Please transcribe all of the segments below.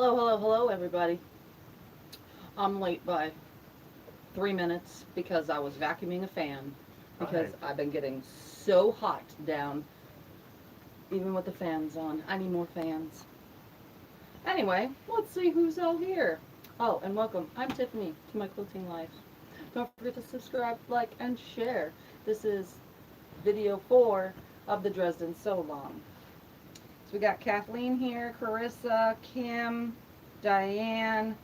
Hello, hello, hello, everybody. I'm late by 3 minutes because I was vacuuming a fan because Right. I've been getting so hot down, even with the fans on. I need more fans. Anyway, let's see who's all here. Oh, and welcome. I'm Tiffany to my quilting life. Don't forget to subscribe, like, and share. This is video 4 of the Dresden Sew Long. So we got Kathleen here, Carissa, Kim, Diane,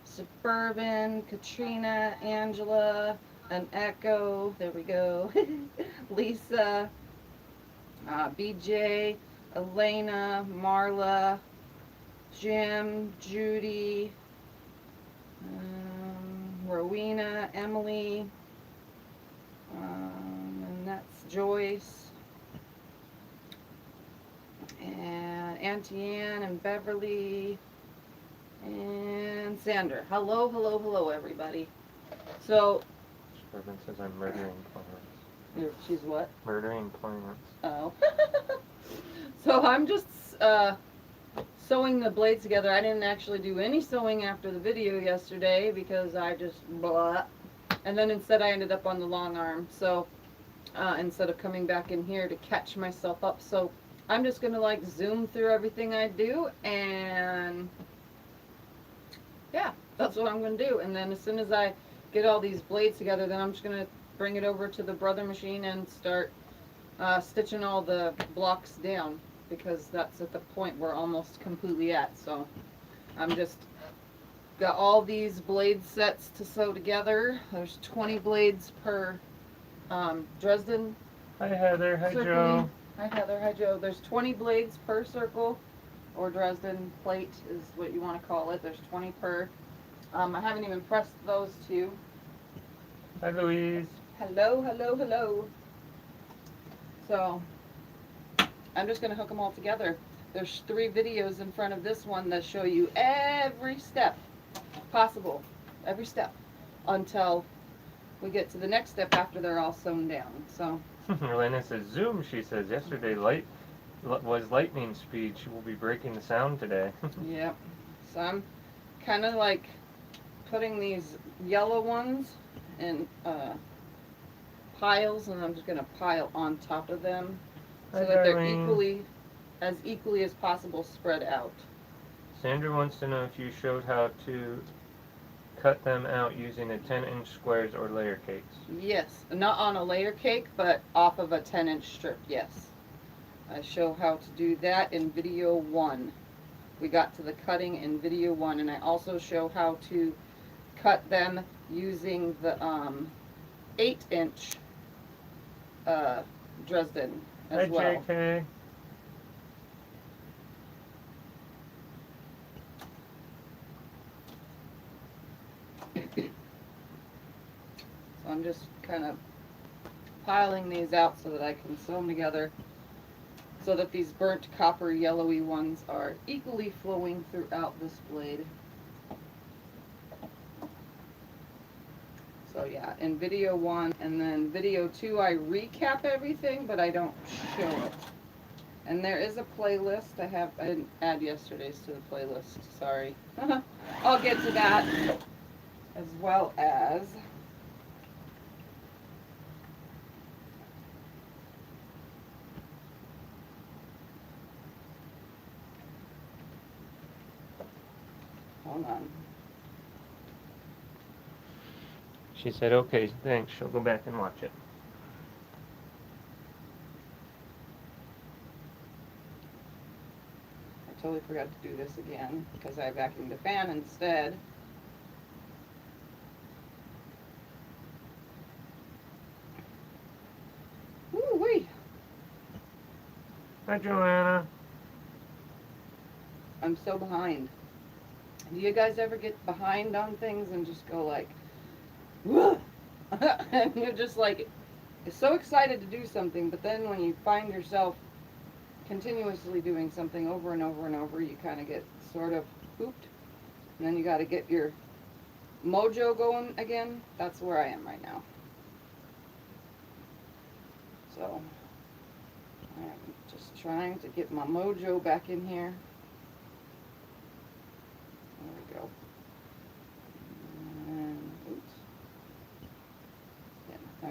Suburban, Katrina, Angela, an Echo, there we go, Lisa, BJ, Elena, Marla, Jim, Judy, Rowena, Emily, and that's Joyce, and Auntie Ann and Beverly, and Sandra. Hello, hello, hello, everybody. So, Urban says I'm murdering plants. she's what? Murdering plants. Oh. So I'm just sewing the blades together. I didn't actually do any sewing after the video yesterday because I just blah. And then instead I ended up on the long arm. So instead of coming back in here to catch myself up. So I'm just going to like zoom through everything I do, and yeah, that's what I'm going to do. And then as soon as I get all these blades together, then I'm just going to bring it over to the brother machine and start stitching all the blocks down, because that's at the point we're almost completely at. So I'm just got all these blade sets to sew together. There's 20 blades per Dresden. Hi Heather. Hi circling. Joe. Hi Heather. Hi Joe. There's 20 blades per circle, or Dresden plate is what you want to call it. There's 20 per. I haven't even pressed those two. Hi Louise. Hello, hello, hello. So I'm just going to hook them all together. There's 3 videos in front of this one that show you every step possible, every step, until we get to the next step after they're all sewn down. So Elena says Zoom. She says yesterday was lightning speed. She will be breaking the sound today. yeah, so I'm kind of like putting these yellow ones in piles, and I'm just going to pile on top of them so that they're equally as possible spread out. Sandra wants to know if you showed how to cut them out using a 10-inch squares or layer cakes. Yes, not on a layer cake, but off of a 10-inch strip, yes. I show how to do that in video 1. We got to the cutting in video 1, and I also show how to cut them using the 8-inch Dresden as well. Hi JK. So I'm just kind of piling these out so that I can sew them together, so that these burnt copper yellowy ones are equally flowing throughout this blade. So yeah, in video 1, and then video 2 I recap everything, but I don't show it. And there is a playlist. I didn't add yesterday's to the playlist, sorry. I'll get to that, as well as hold on. She said okay, thanks. She'll go back and watch it. I totally forgot to do this again because I vacuumed the fan instead. Woo-wee. Hi Joanna. I'm so behind. Do you guys ever get behind on things and just go like, whoa? And you're just like, so excited to do something, but then when you find yourself continuously doing something over and over and over, you kind of get sort of pooped, and then you got to get your mojo going again. That's where I am right now. So I'm just trying to get my mojo back in here.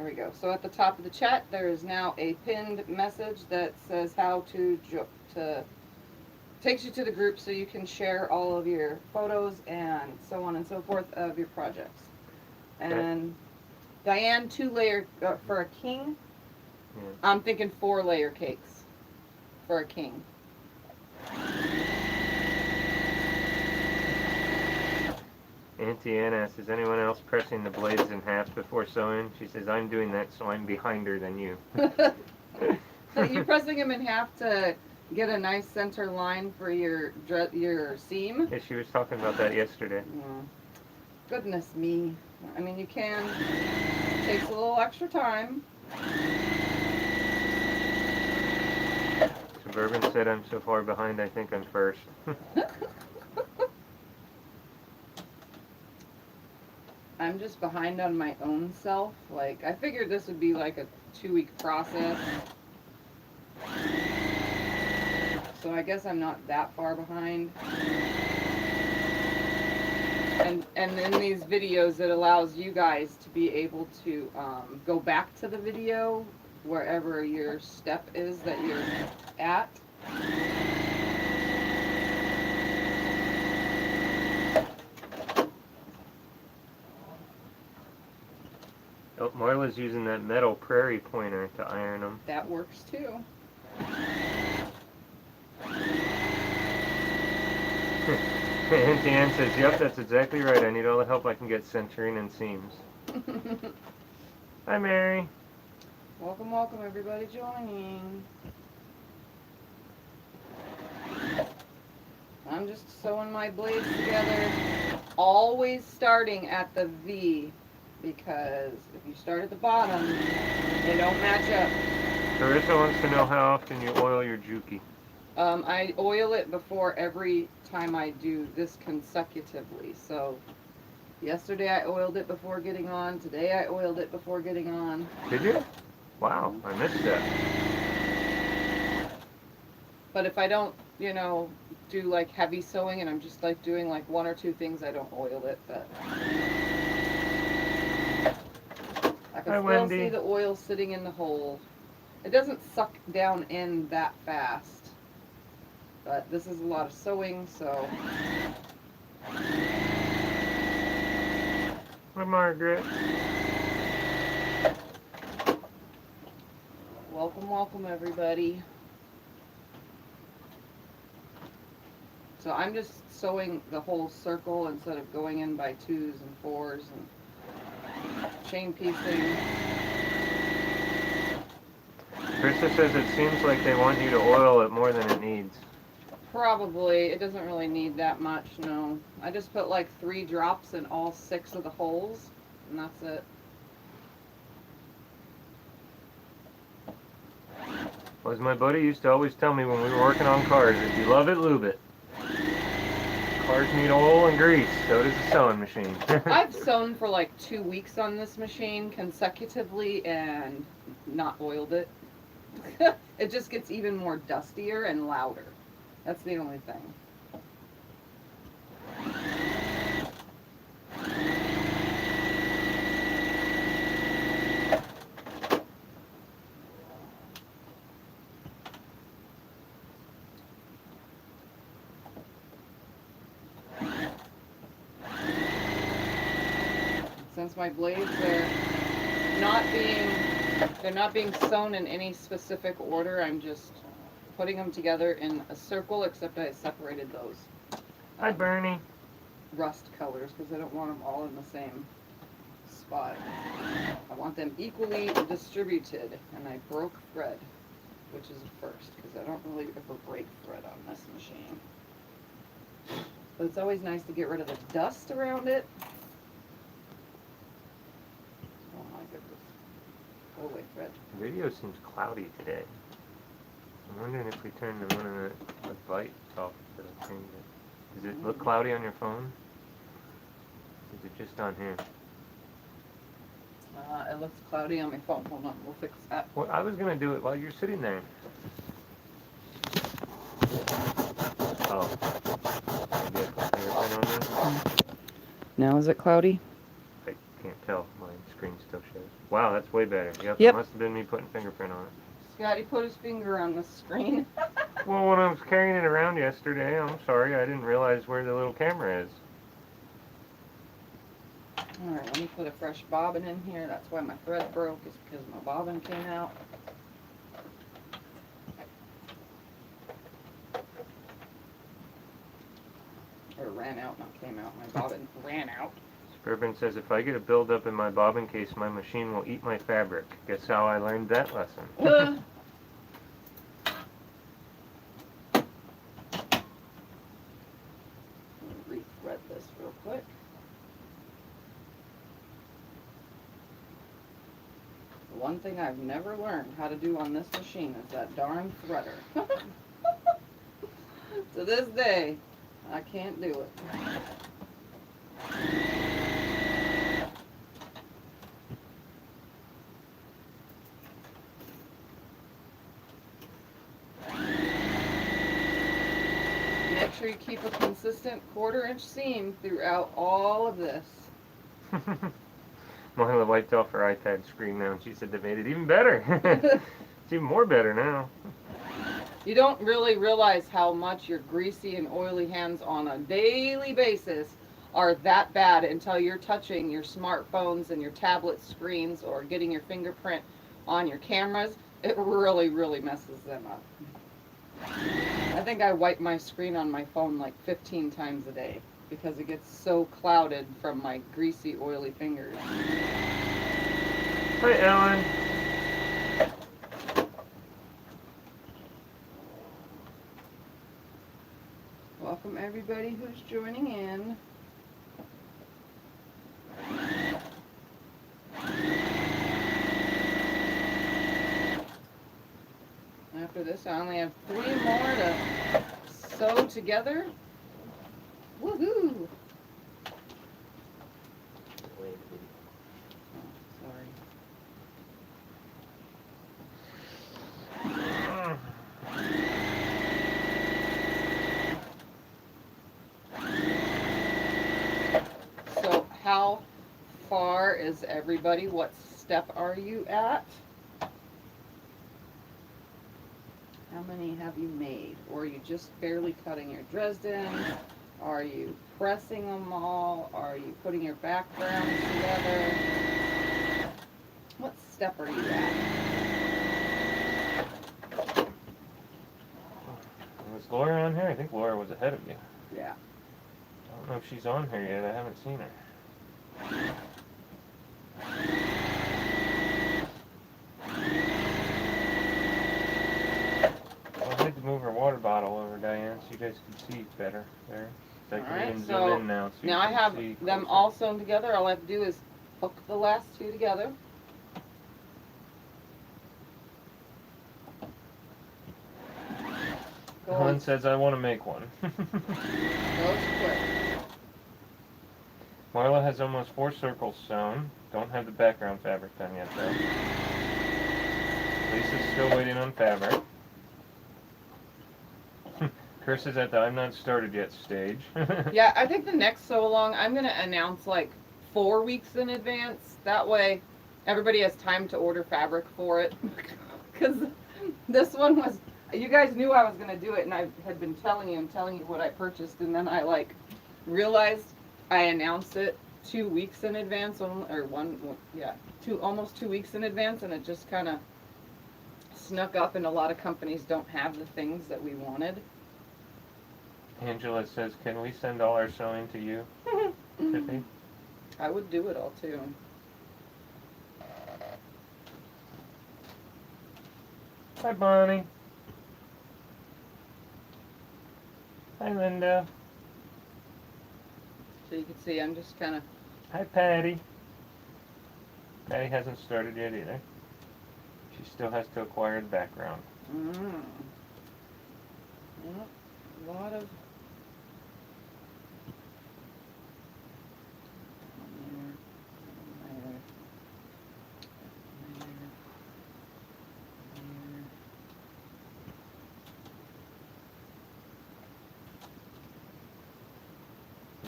we go. So at the top of the chat, there is now a pinned message that says how to takes you to the group so you can share all of your photos and so on and so forth of your projects. And Diane, 2-layer for a king. Yeah. I'm thinking 4-layer cakes for a king. Auntie Ann asks, is anyone else pressing the blades in half before sewing? She says, I'm doing that, so I'm behind her than you. So you're pressing them in half to get a nice center line for your seam? Yeah, she was talking about that yesterday. Yeah. Goodness me. I mean, you can. It takes a little extra time. Suburban said, I'm so far behind, I think I'm first. I'm just behind on my own self. Like, I figured this would be like a 2-week process. So I guess I'm not that far behind. And in these videos, it allows you guys to be able to go back to the video wherever your step is that you're at. Oh, Marla's using that metal prairie pointer to iron them. That works too. Auntie Ann says, yep, that's exactly right. I need all the help I can get centering and seams. Hi, Mary. Welcome, welcome, everybody joining. I'm just sewing my blades together, always starting at the V, because if you start at the bottom, they don't match up. Carissa wants to know how often you oil your Jukey. I oil it before every time I do this consecutively. So yesterday I oiled it before getting on. Today I oiled it before getting on. Did you? Wow, I missed that. But if I don't, you know, do like heavy sewing and I'm just like doing like 1 or 2 things, I don't oil it. But I can still see the oil sitting in the hole. It doesn't suck down in that fast. But this is a lot of sewing, so. Hi, Margaret. Welcome, welcome, everybody. So I'm just sewing the whole circle instead of going in by 2s and 4s and chain piecing. Krista says it seems like they want you to oil it more than it needs. Probably. It doesn't really need that much, no. I just put like 3 drops in all 6 of the holes, and that's it. Well, as my buddy used to always tell me when we were working on cars, if you love it, lube it. Cars need oil and grease, so does a sewing machine. I've sewn for like 2 weeks on this machine consecutively and not oiled it. It just gets even more dustier and louder. That's the only thing. Since my blades are they're not being sewn in any specific order, I'm just putting them together in a circle, except I separated those. Hi, Bernie. Rust colors, because I don't want them all in the same spot. I want them equally distributed, and I broke thread, which is a first, because I don't really ever break thread on this machine. But it's always nice to get rid of the dust around it. Oh my goodness. Go away, thread. The video seems cloudy today. I'm wondering if we turn the one of the lights off to change it. Does it look cloudy on your phone? Is it just on here? It looks cloudy on my phone. Hold on, we'll fix that. Well, I was going to do it while you're sitting there. Oh. Maybe I put the airplane on there? Now is it cloudy? I can't tell. My screen still shows. Wow, that's way better. Yep, Yep. it must have been me putting fingerprint on it. Scotty put his finger on the screen. Well, when I was carrying it around yesterday, I'm sorry, I didn't realize where the little camera is. Alright, let me put a fresh bobbin in here. That's why my thread broke, is because my bobbin came out. Or ran out, not came out. My bobbin ran out. Suburban says, if I get a buildup in my bobbin case, my machine will eat my fabric. Guess how I learned that lesson. Rethread this real quick. The one thing I've never learned how to do on this machine is that darn threader. To this day, I can't do it. Make sure you keep a consistent 1/4 inch seam throughout all of this. Marla wiped off her iPad screen now, and she said they made it even better. It's even more better now. You don't really realize how much your greasy and oily hands on a daily basis are that bad until you're touching your smartphones and your tablet screens or getting your fingerprint on your cameras. It really, really messes them up. I think I wipe my screen on my phone like 15 times a day because it gets so clouded from my greasy, oily fingers. Hi, Ellen. Welcome everybody who's joining in. After this, I only have 3 more to sew together. Woohoo! Oh, sorry. So, how far is everybody? What step are you at? How many have you made? Or are you just barely cutting your Dresden? Are you pressing them all? Are you putting your backgrounds together? What step are you at? Was Laura on here? I think Laura was ahead of you. Yeah. I don't know if she's on here yet. I haven't seen her. I had to move her water bottle over, Diane, so you guys can see better there. So I can Alright, even so zoom in now. So now you I can have see them closer. all sewn together. All I have to do is hook the last 2 together. Helen says, I want to make one. Goes quick. Marla has almost 4 circles sewn. Don't have the background fabric done yet, though. Lisa's still waiting on fabric. Chris is at the I'm not started yet stage. Yeah, I think the next sew along, I'm going to announce like 4 weeks in advance. That way everybody has time to order fabric for it. Because this one was, you guys knew I was going to do it, and I had been telling you what I purchased, and then I like realized I announced it 2 weeks in advance, almost 2 weeks in advance, and it just kind of snuck up, and a lot of companies don't have the things that we wanted. Angela says, can we send all our sewing to you, Tiffany? I would do it all too. Hi, Bonnie. Hi, Linda. So you can see I'm just kind of... Hi, Patty. Patty hasn't started yet either. She still has to acquire the background. Yep, a lot of...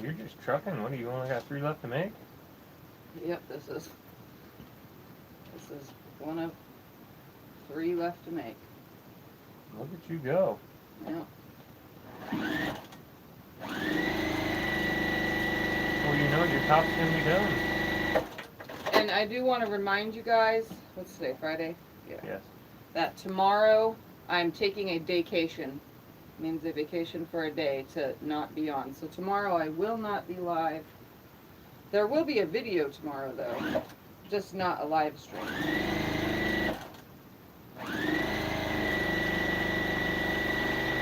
You're just trucking. What do you only got 3 left to make? Yep, this is is one of 3 left to make. Look at you go. Yeah. Well, you know your top's gonna be done. And I do want to remind you guys, what's today, Friday? Yeah. Yes. That tomorrow I'm taking a daycation. Means a vacation for a day to not be on. So tomorrow I will not be live. There will be a video tomorrow though, just not a live stream.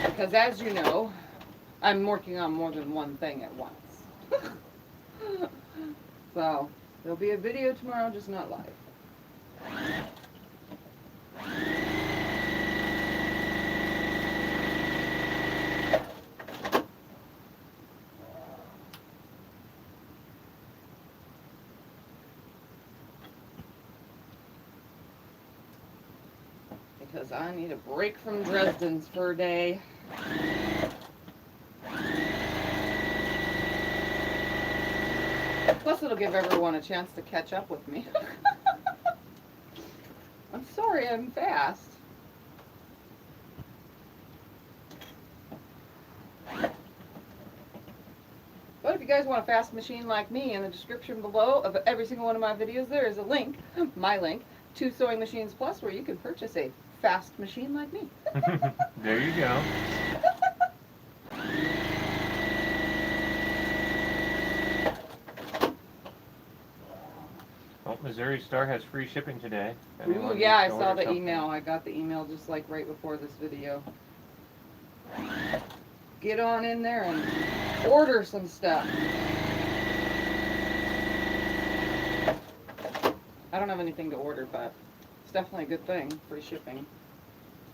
Because as you know, I'm working on more than one thing at once. So there'll be a video tomorrow, just not live. Because I need a break from Dresden's for a day. Plus it'll give everyone a chance to catch up with me. I'm sorry I'm fast. But if you guys want a fast machine like me, in the description below of every single one of my videos there is a link, my link, to SewingMachinesPlus where you can purchase a fast machine like me. There you go. Well, Missouri Star has free shipping today. Ooh, yeah, I saw the email. I got the email just like right before this video. Get on in there and order some stuff. I don't have anything to order, but it's definitely a good thing. Free shipping.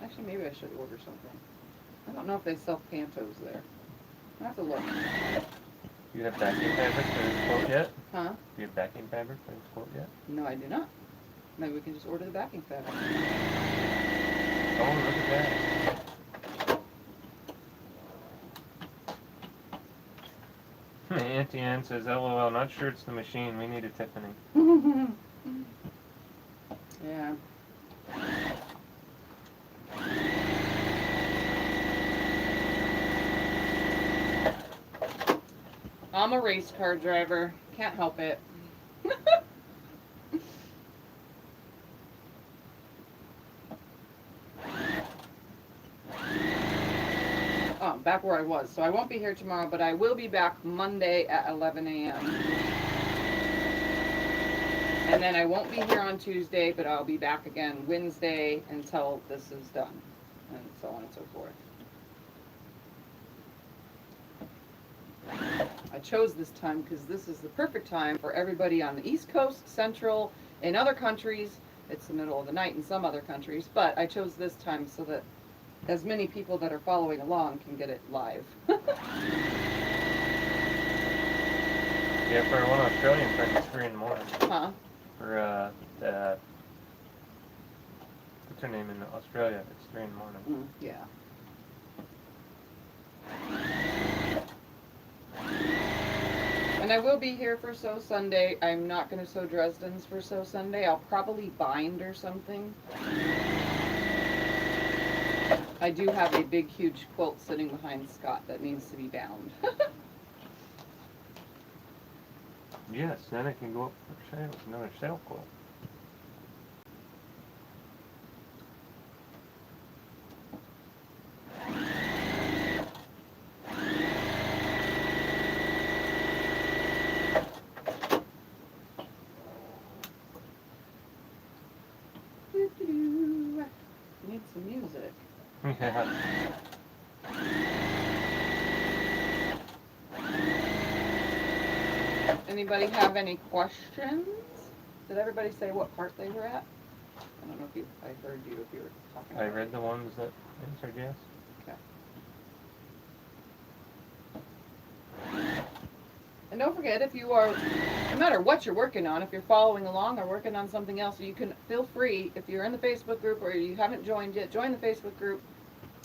Actually, maybe I should order something. I don't know if they sell pantos there. I have to look. Do you have backing fabric for this quote yet? Huh? Do you have backing fabric for this quote yet? No, I do not. Maybe we can just order the backing fabric. Oh, look at that. Auntie Ann says, LOL, not sure it's the machine. We need a Tiffany. Yeah. I'm a race car driver. Can't help it. Oh, back where I was. So I won't be here tomorrow, but I will be back Monday at 11 a.m. And then I won't be here on Tuesday, but I'll be back again Wednesday until this is done. And so on and so forth. I chose this time because this is the perfect time for everybody on the East Coast, Central, in other countries. It's the middle of the night in some other countries, but I chose this time so that as many people that are following along can get it live. Yeah, for one Australian friend, it's 3 in the morning. Huh? For, what's her name in Australia? It's 3 in the morning. Yeah. And I will be here for Sew Sunday. I'm not going to sew Dresden's for Sew Sunday. I'll probably bind or something. I do have a big, huge quilt sitting behind Scott that needs to be bound. Yes, then it can go up for sale. Another sale quote. Need some music. Yeah. Anybody have any questions? Did everybody say what part they were at? I don't know if I heard you if you were talking. I read the ones that answered yes. Okay. And don't forget, if you are, no matter what you're working on, if you're following along or working on something else, you can feel free, if you're in the Facebook group or you haven't joined yet, join the Facebook group.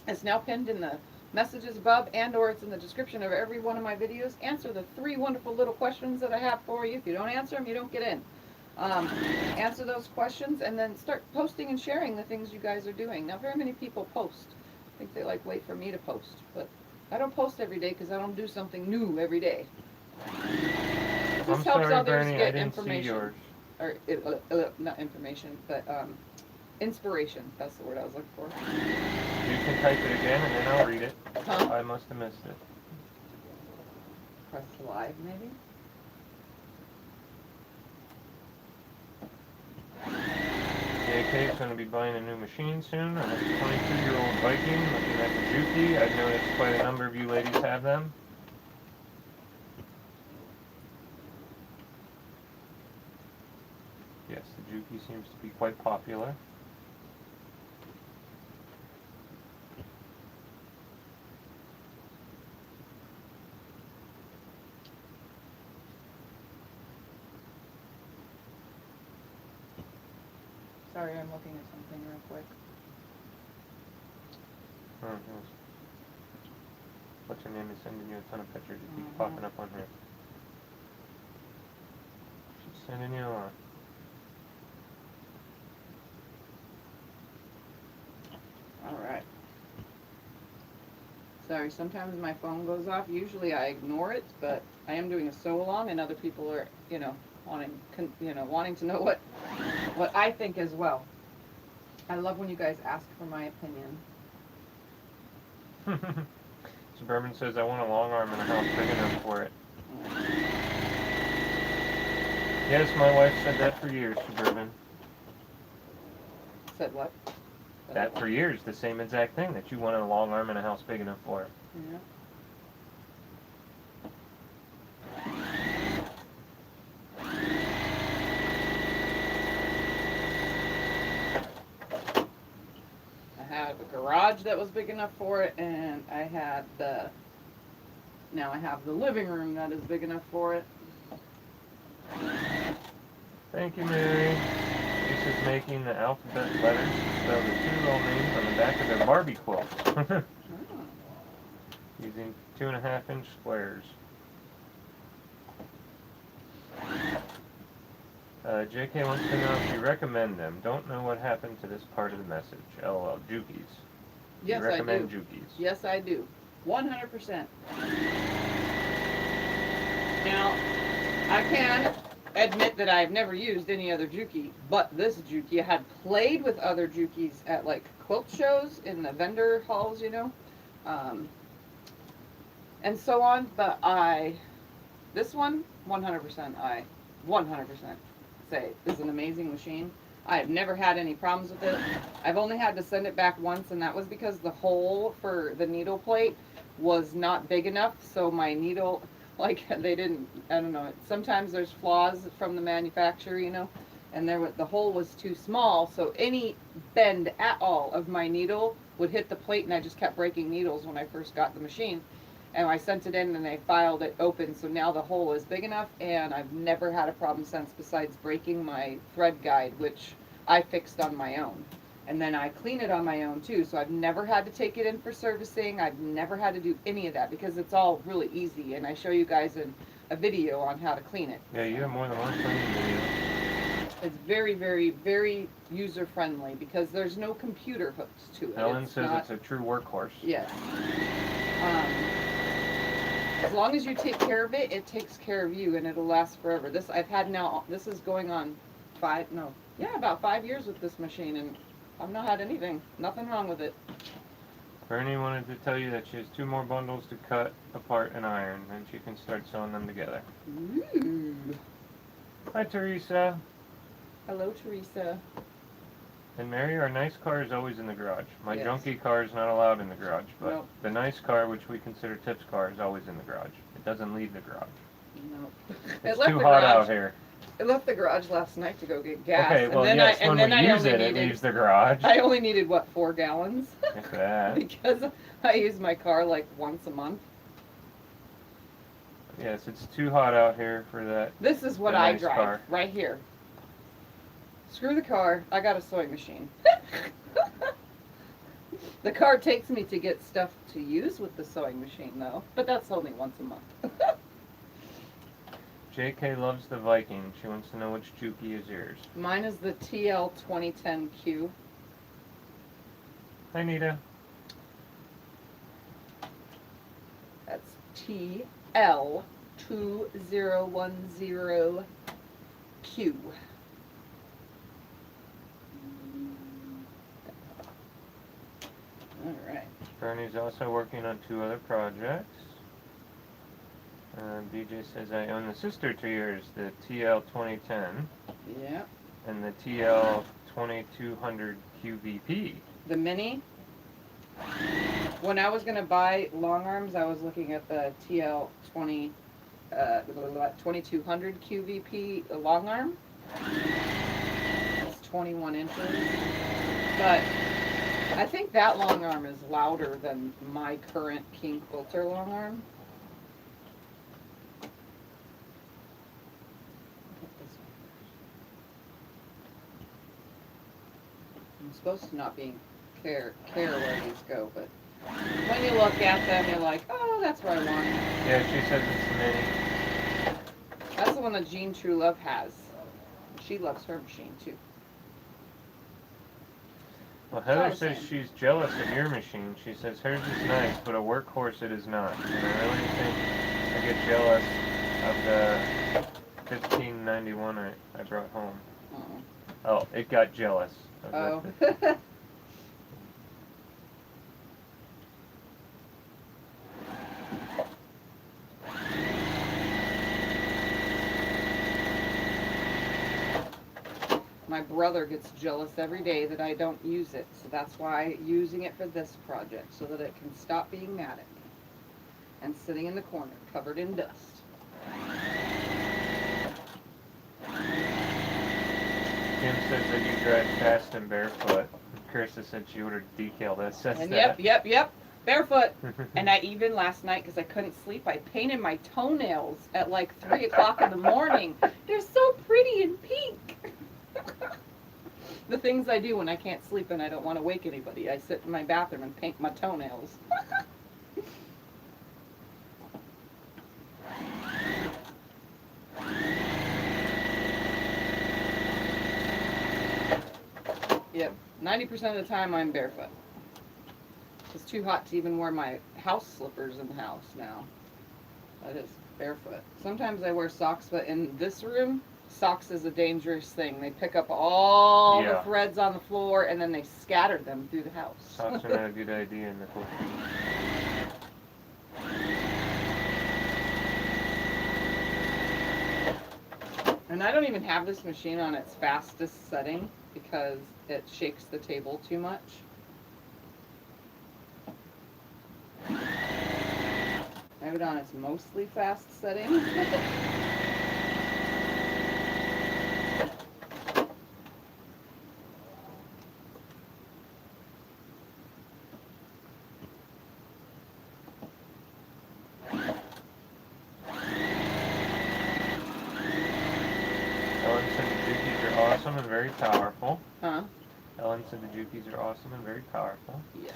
It's now pinned in the messages above and or it's in the description of every one of my videos. Answer the 3 wonderful little questions that I have for you. If you don't answer them, you don't get in. Answer those questions and then start posting and sharing the things you guys are doing. Not very many people post. I think they like wait for me to post, but I don't post every day because I don't do something new every day. It just I'm helps sorry, others Bernie, I get didn't information. see yours. Or not information, but inspiration. That's the word I was looking for. You can type it again and then I'll read it. Huh? I must have missed it. Press live, maybe. JK is going to be buying a new machine soon. A 22-year-old Viking looking at the Jukey. I've noticed quite a number of you ladies have them. Yes, the Jukey seems to be quite popular. Sorry, I'm looking at something real quick. Oh, yes. What's her name is sending you a ton of pictures. It keeps Mhm. popping up on here. She's sending you a lot. Alright. Sorry, sometimes my phone goes off. Usually I ignore it, but I am doing a sew along and other people are, wanting to know what I think as well. I love when you guys ask for my opinion. Suburban says, I want a long arm and a house big enough for it. Yes, my wife said that for years, Suburban. Said what? That for years, the same exact thing, that you wanted a long arm and a house big enough for it. Yeah. I had a garage that was big enough for it, and I had now I have the living room that is big enough for it. Thank you, Mary. Lisa's making the alphabet letters to spell the two little names on the back of their Barbie quilt. Using 2.5-inch squares. JK wants to know if you recommend them. Don't know what happened to this part of the message. LOL. Jukeys. Yes, you recommend I do. Jukeys. Yes, I do. 100%. Now, I can admit that I've never used any other Jukey but this Jukey. I had played with other Jukeys at like quilt shows in the vendor halls, and so on, but this one, 100% I 100% say is an amazing machine. I have never had any problems with it. I've only had to send it back once, and that was because the hole for the needle plate was not big enough, so my needle, like, I don't know, sometimes there's flaws from the manufacturer, and the hole was too small, so any bend at all of my needle would hit the plate, and I just kept breaking needles when I first got the machine. And I sent it in and they filed it open, so now the hole is big enough, and I've never had a problem since besides breaking my thread guide, which I fixed on my own. And then I clean it on my own too, so I've never had to take it in for servicing. I've never had to do any of that because it's all really easy, and I show you guys in a video on how to clean it. Yeah, you have more than one cleaning video. It's very, very, very user-friendly because there's no computer hooks to it. Ellen says it's a true workhorse. Yes. As long as you take care of it, it takes care of you, and it'll last forever. This is going on about 5 years with this machine, and I've not had nothing wrong with it. Bernie wanted to tell you that she has 2 more bundles to cut apart and iron, and she can start sewing them together. Ooh. Hi, Teresa. Hello, Teresa. And Mary, our nice car is always in the garage. My Yes. junky car is not allowed in the garage, but Nope. the nice car, which we consider Tip's car, is always in the garage. It doesn't leave the garage. No. It's too hot out here. I left the garage last night to go get gas. Okay, well, and then yes, I, and when then we I use only it, needed, it leaves the garage. I only needed, 4 gallons? If that. Because I use my car like once a month. Yes, it's too hot out here for that. This is what the I nice drive, car. right here. Screw the car, I got a sewing machine. The car takes me to get stuff to use with the sewing machine though, but that's only once a month. JK loves the Viking. She wants to know which Jukey is yours. Mine is the TL 2010Q. Hi, Nita. That's TL 2010Q. Alright. Bernie's also working on 2 other projects. BJ says I own the sister to yours, the TL 2010 Yeah. and the TL 2200 QVP. The mini. When I was gonna buy long arms, I was looking at the TL 2200 QVP long arm. It's 21 inches, but I think that long arm is louder than my current King Quilter long arm. I'm supposed to not care where these go, but when you look at them, you're like, oh, that's where I want it. Yeah, she says it's mini. That's the one that Jean True Love has. She loves her machine too. Well, Heather says she's jealous of your machine. She says hers is nice, but a workhorse it is not. And I really think I get jealous of the 1591 I brought home. Oh, it got jealous. Oh. My brother gets jealous every day that I don't use it, so that's why I'm using it for this project, so that it can stop being mad at me and sitting in the corner covered in dust. Kim says that you drive fast and barefoot. Kirsta said she ordered decal that says And that. yep, barefoot. And I even last night, because I couldn't sleep, I painted my toenails at like 3 o'clock in the morning. They're so pretty and pink. The things I do when I can't sleep and I don't want to wake anybody. I sit in my bathroom and paint my toenails. Yep, 90% of the time I'm barefoot. It's too hot to even wear my house slippers in the house now. That is barefoot. Sometimes I wear socks, but in this room, socks is a dangerous thing. They pick up all the threads on the floor and then they scatter them through the house. Socks are not a good idea, Nicole. And I don't even have this machine on its fastest setting because it shakes the table too much. I have it on its mostly fast setting. Ellen said the Jukeys are awesome and very powerful. Huh? Ellen said the Jukeys are awesome and very powerful. Yes.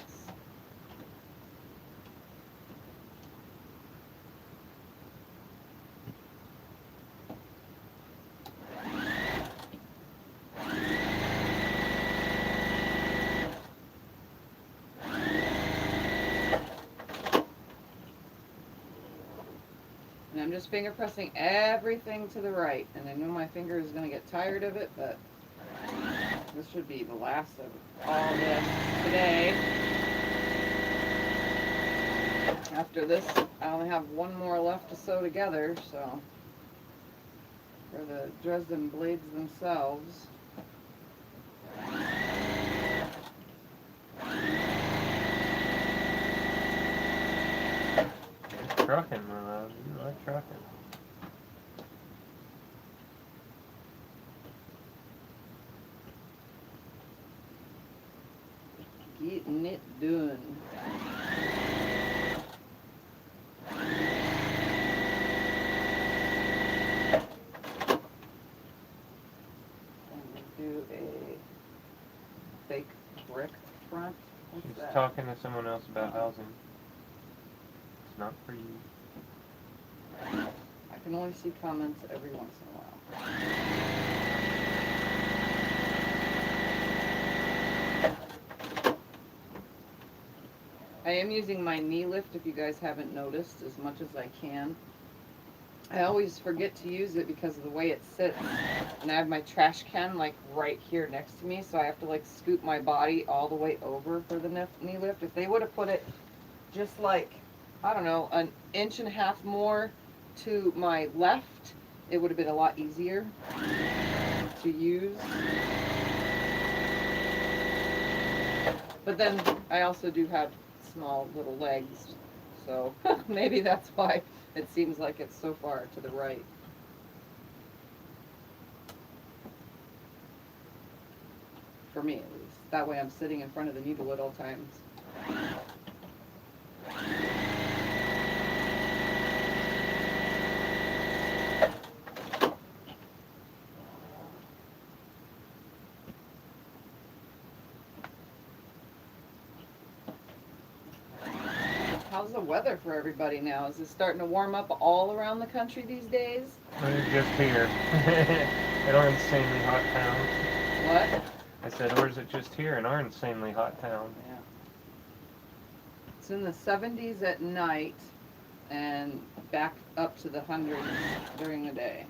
And I'm just finger pressing everything to the right. And I know my finger is going to get tired of it, but this should be the last of all this today. After this, I only have one more left to sew together, so for the Dresden blades themselves. Trucking, my love. You like trucking. Getting it done. And we do a fake brick front. What's She's that? talking to someone else about housing. It's not for you. I can can only see comments every once in a while. I am using my knee lift, if you guys haven't noticed, as much as I can. I always forget to use it because of the way it sits. And I have my trash can like right here next to me, so I have to like scoot my body all the way over for the knee lift. If they would have put it just like, I don't know, an inch and a half more to my left, it would have been a lot easier to use. But then I also do have small little legs, so maybe that's why it seems like it's so far to the right. For me, at least. That way I'm sitting in front of the needle at all times. How's the weather for everybody now? Is it starting to warm up all around the country these days? We're just here. In our insanely hot town. What? I said, or is it just here in our insanely hot town? Yeah. It's in the 70s at night and back up to the hundreds during the day.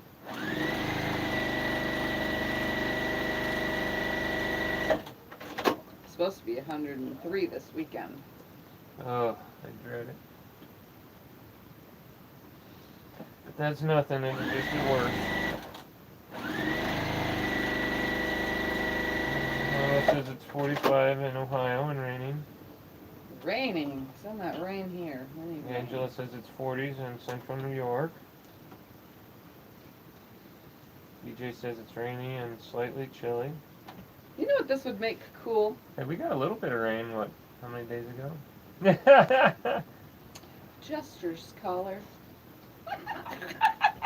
It's supposed to be 103 this weekend. Oh, I dread it. But that's nothing, it'll just be worse. Well, it says it's 45 in Ohio and raining. Raining. Send that rain here. Angela says it's 40s in central New York. DJ says it's rainy and slightly chilly. You know what this would make cool? Hey, we got a little bit of rain, what, how many days ago? Gestures, caller.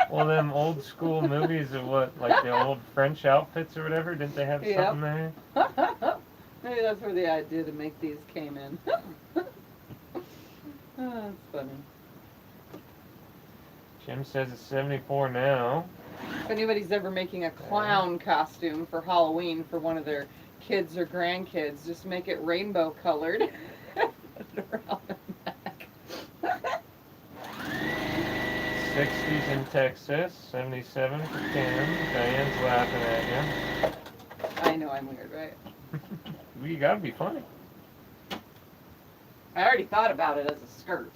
Well, them old school movies of what, like the old French outfits or whatever, didn't they have something there? Maybe that's where the idea to make these came in. Oh, that's funny. Jim says it's 74 now. If anybody's ever making a clown costume for Halloween for one of their kids or grandkids, just make it rainbow colored. Around the neck. 60s in Texas, 77 for Tim. Diane's laughing at you. I know I'm weird, right? Well, you gotta be funny. I already thought about it as a skirt.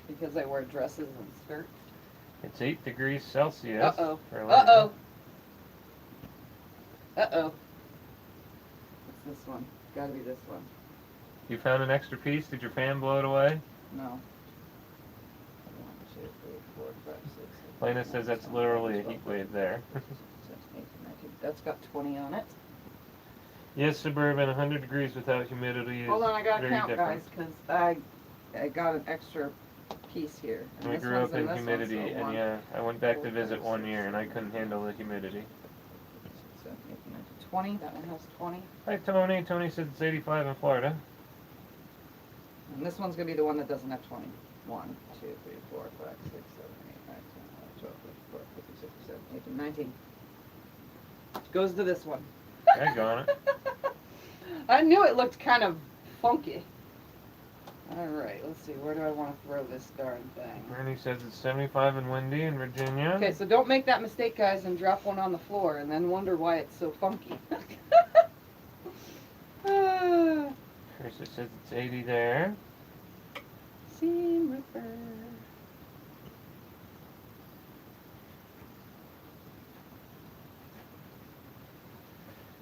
Because I wear dresses and skirts. It's 8 degrees Celsius. Uh-oh. For Uh-oh. Uh-oh. What's this one? Gotta be this one. You found an extra piece? Did your fan blow it away? No. 1, 2, 3, 4, 5, 6. Lena says that's literally a heat wave there. 17, 18, 19. That's got 20 on it. Yes, Suburban, 100 degrees without humidity is Hold on, I gotta very count, different. guys, because I got an extra piece here. And we this grew one's up in this one, humidity, so and 1, yeah, I went back to 4, visit 5, one 6, year, and I 7, couldn't handle the humidity. 17, 18, 19, 20. That one has 20. Hi, Tony. Tony says it's 85 in Florida. And this one's gonna be the one that doesn't have 20. 1, 2, 3, 4, 5, 6, 7, 8, 9, 10, 11, 12, 13, 14, 15, 16, 17, 18, 19. Goes to this one. I got it. I knew it looked kind of funky. Alright, let's see. Where do I want to throw this darn thing? Bernie says it's 75 and windy in Virginia. Okay, so don't make that mistake, guys, and drop one on the floor and then wonder why it's so funky. Teresa says it's 80 there. Seam ripper.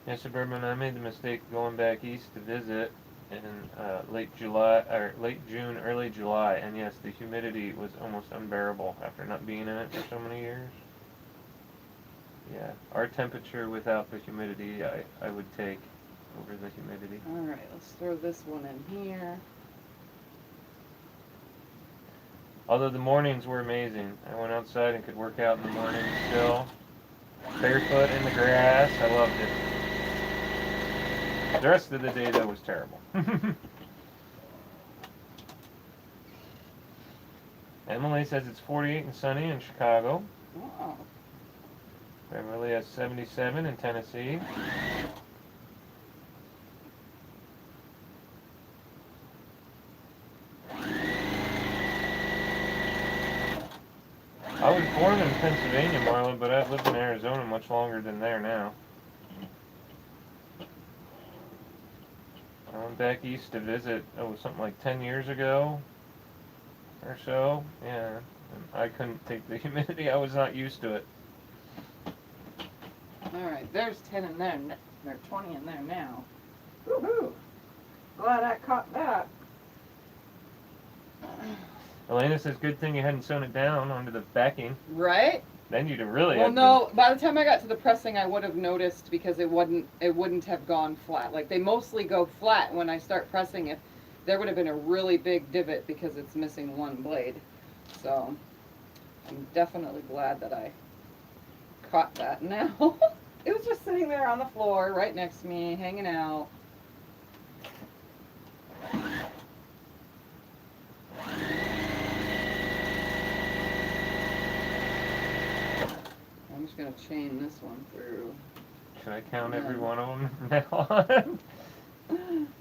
Yeah, Suburban, I made the mistake of going back east to visit in late June, early July, and yes, the humidity was almost unbearable after not being in it for so many years. Yeah, our temperature without the humidity, I would take over the humidity. Alright, let's throw this one in here. Although the mornings were amazing. I went outside and could work out in the morning still. Barefoot in the grass, I loved it. The rest of the day, though, was terrible. Emily says it's 48 and sunny in Chicago. Wow. Beverly has 77 in Tennessee. I was born in Pennsylvania, Marla, but I've lived in Arizona much longer than there now. I went back east to visit, something like 10 years ago or so. Yeah, and I couldn't take the humidity. I was not used to it. Alright, there's 10 in there. There's 20 in there now. Woohoo! Glad I caught that. Elena says, good thing you hadn't sewn it down onto the backing. Right? Then you'd have really. Well, no. By the time I got to the pressing, I would have noticed because it wouldn't have gone flat. Like they mostly go flat when I start pressing. If there would have been a really big divot because it's missing one blade. So I'm definitely glad that I caught that now. It was just sitting there on the floor right next to me, hanging out. I'm just going to chain this one through. Should I count every one of them from now on?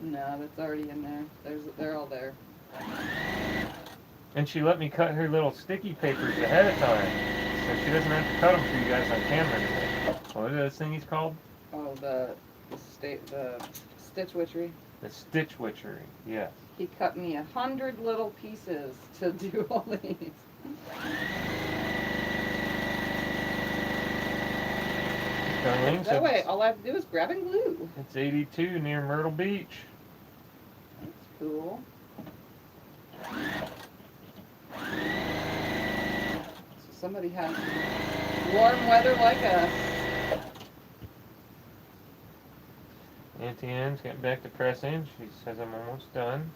No, that's already in there. They're all there. And she let me cut her little sticky papers ahead of time, so she doesn't have to cut them for you guys on camera today. What are those things called? Oh, the stitch witchery. The stitch witchery, yes. He cut me 100 little pieces to do all these. Darlene That way, all I have to do is grab and glue. It's 82 near Myrtle Beach. That's cool. So somebody has warm weather like us. Auntie Ann's getting back to pressing. She says I'm almost done.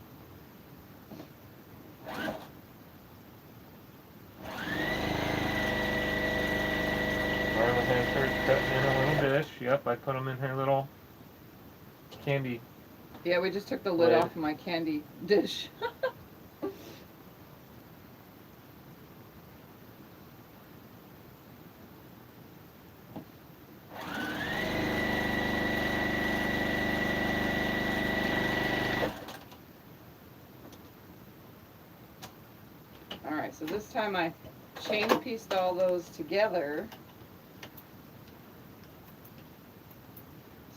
Marla has hers cut in a little dish. Yep, I put them in her little candy. Yeah, we just took the lid off of my candy dish. Alright, so this time I chain pieced all those together.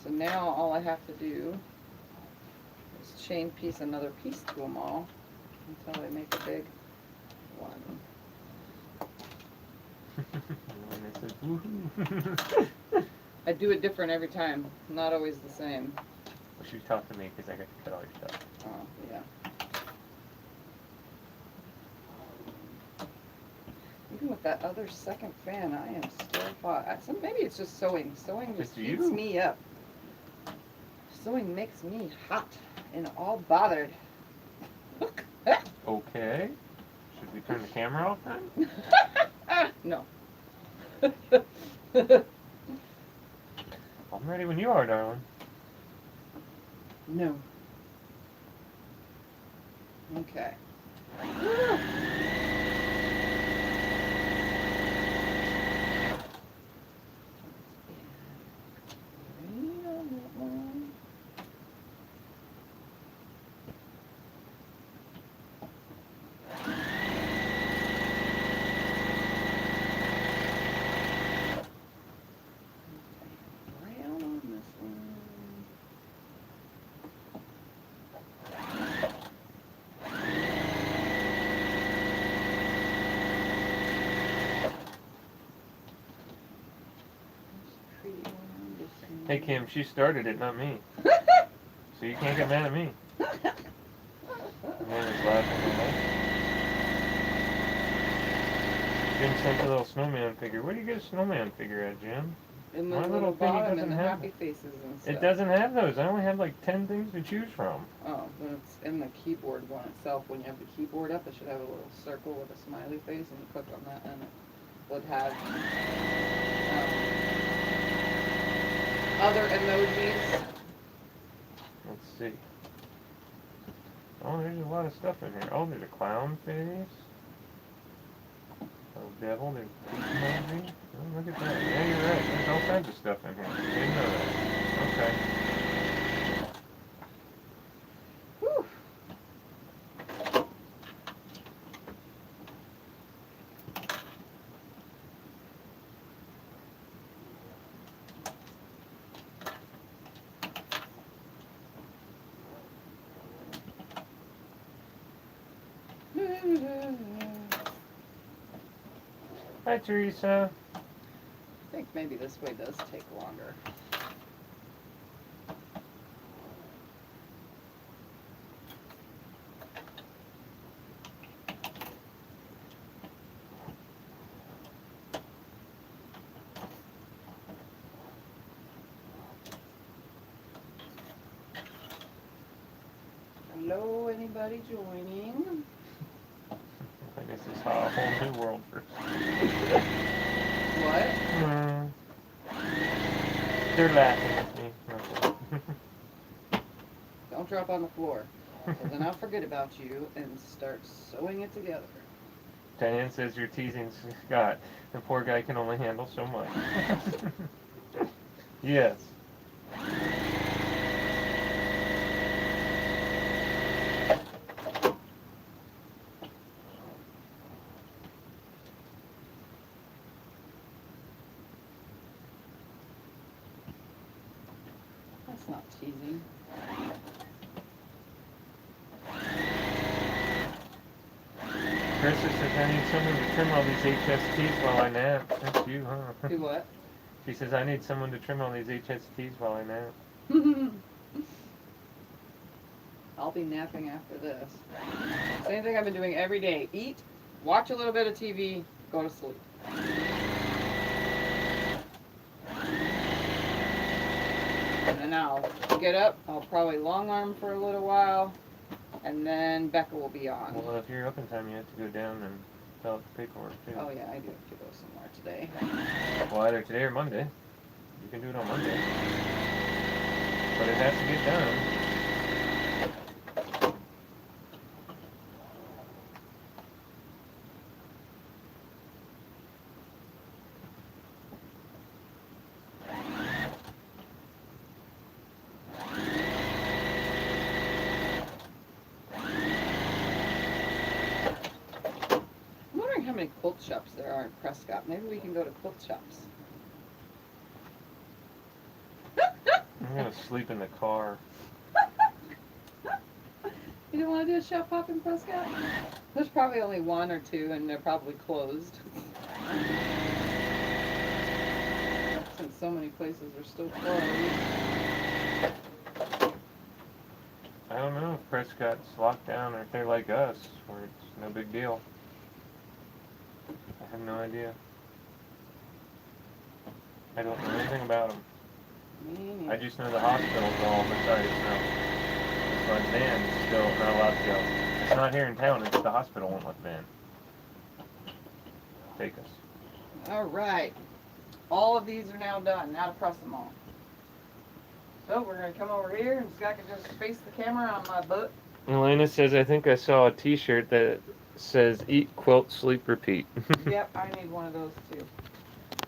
So now all I have to do is chain piece another piece to them all until I make a big one. I do it different every time, not always the same. Well, she talked to me because I got to cut all your stuff. Oh, yeah. Even with that other second fan, I am still hot. Maybe it's just sewing. Sewing just heats me up. Sewing makes me hot and all bothered. Okay. Should we turn the camera off then? No. I'm ready when you are, darling. No. Okay. Hey Kim, she started it, not me. So you can't get mad at me. Jim sent a little snowman figure. Where do you get a snowman figure at, Jim? In the My little little thingy bottom doesn't and the have happy faces and stuff. It doesn't have those. I only have like 10 things to choose from. Oh, then it's in the keyboard one itself. When you have the keyboard up, it should have a little circle with a smiley face, and you click on that, and it would have other emojis. Let's see. Oh, there's a lot of stuff in here. Oh, there's a clown face. devil, there's emoji. Oh, look at that. Yeah, you're right. There's all kinds of stuff in here. Didn't know that. Okay. Whew. Hi, Teresa. I think maybe this way does take longer. Hello, anybody joining? I guess it's a whole new world for. What? They're laughing at me. Don't drop on the floor. Because then I'll forget about you and start sewing it together. Diane says you're teasing Scott. The poor guy can only handle so much. Yes. That's not teasing. Chris says I need someone to trim all these HSTs while I nap. That's you, huh? Do what? She says I need someone to trim all these HSTs while I nap. I'll be napping after this. Same thing I've been doing every day. Eat, watch a little bit of TV, go to sleep. And then I'll get up, I'll probably long arm for a little while, and then Becca will be on. Well, if you're up in time, you have to go down and fill out the paperwork, too. Oh yeah, I do have to go somewhere today. Well, either today or Monday. You can do it on Monday. But it has to get done. I'm wondering how many quilt shops there are in Prescott. Maybe we can go to quilt shops. I'm going to sleep in the car. You don't want to do a shop hop in Prescott? There's probably only one or two, and they're probably closed. Since so many places are still closed. I don't know if Prescott's locked down or if they're like us, where it's no big deal. I have no idea. I don't know anything about them. I just know the hospital's all besides now. But van's still not allowed to go. It's not here in town, it's the hospital won't let the van take us. Alright. All of these are now done. Now to press them all. So we're going to come over here and Scott can just face the camera on my butt. Elena says, I think I saw a t-shirt that says, eat, quilt, sleep, repeat. Yep, I need one of those too.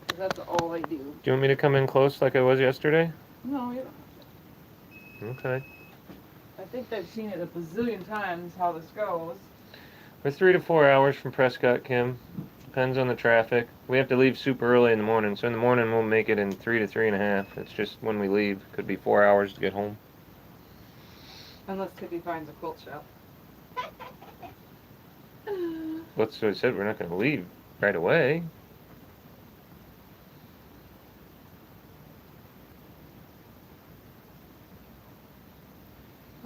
Because that's all I do. Do you want me to come in close like I was yesterday? No, you don't. Okay. I think they've seen it a bazillion times how this goes. We're 3 to 4 hours from Prescott, Kim. Depends on the traffic. We have to leave super early in the morning, so in the morning we'll make it in 3 to 3.5. It's just when we leave. Could be 4 hours to get home. Unless Tiffy finds a quilt shop. That's what I said, we're not going to leave right away.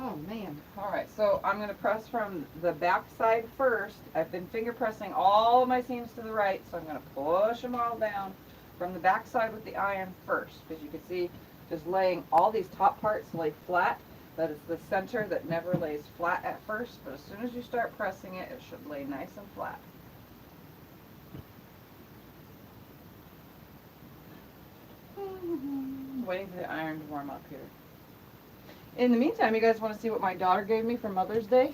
Oh man. Alright, so I'm going to press from the back side first. I've been finger pressing all of my seams to the right, so I'm going to push them all down from the back side with the iron first. Because you can see just laying all these top parts lay flat. That is the center that never lays flat at first, but as soon as you start pressing it, it should lay nice and flat. Waiting for the iron to warm up here. In the meantime, you guys want to see what my daughter gave me for Mother's Day?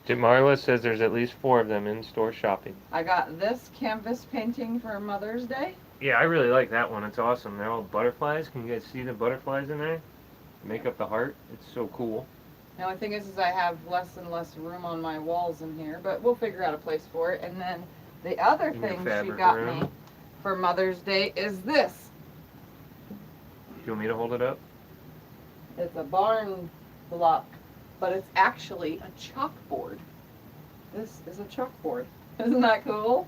Marla says there's at least 4 of them in store shopping. I got this canvas painting for Mother's Day. Yeah, I really like that one. It's awesome. They're all butterflies. Can you guys see the butterflies in there? Make up the heart. It's so cool. The only thing is I have less and less room on my walls in here, but we'll figure out a place for it. And then the other In your thing she fabric got room. me for Mother's Day is this. Do you want me to hold it up? It's a barn block, but it's actually a chalkboard. This is a chalkboard. Isn't that cool?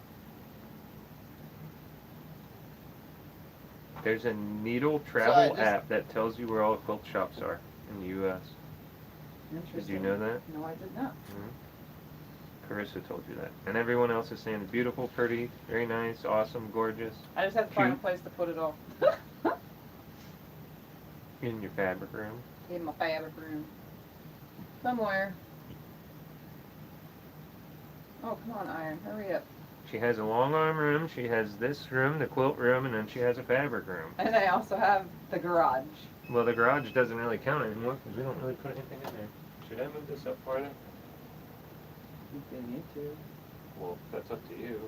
There's a needle travel just- app that tells you where all the quilt shops are in the U.S. Did Interesting. you know that? No, I did not. Carissa told you that. And everyone else is saying beautiful, pretty, very nice, awesome, gorgeous. I just have to find a Cute. place to put it all. In your fabric room. In my fabric room. Somewhere. Oh, come on, Iron. Hurry up. She has a long arm room, she has this room, the quilt room, and then she has a fabric room. And I also have the garage. Well, the garage doesn't really count anymore because we don't really put anything in there. Should I move this up farther? If you need to. Well, that's up to you.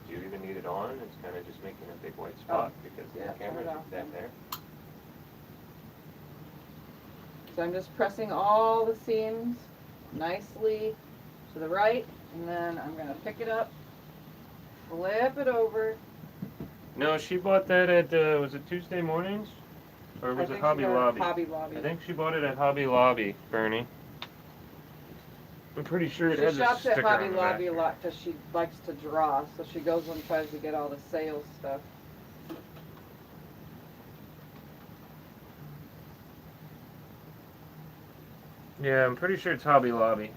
Do you even need it on? It's kind of just making a big white spot because yeah, the camera's turn it off. down there. So I'm just pressing all the seams nicely to the right, and then I'm going to pick it up, flip it over. No, she bought that at, was it Tuesday Mornings? Or was it Hobby Lobby? Hobby Lobby. I think she bought it at Hobby Lobby, Bernie. I'm pretty sure it She has a shops sticker at Hobby on the back. Lobby a lot because she likes to draw, so she goes and tries to get all the sales stuff. Yeah, I'm pretty sure it's Hobby Lobby.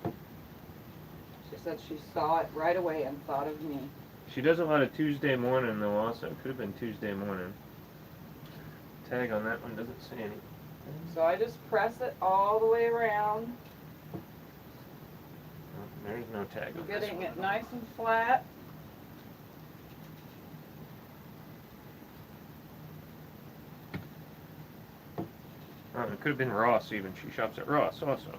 She said she saw it right away and thought of me. She does a lot of Tuesday morning though also. Could have been Tuesday morning. Tag on that one doesn't say anything. So I just press it all the way around, Oh, there's no tag on this getting one. it nice and flat. Oh, it could have been Ross even. She shops at Ross also.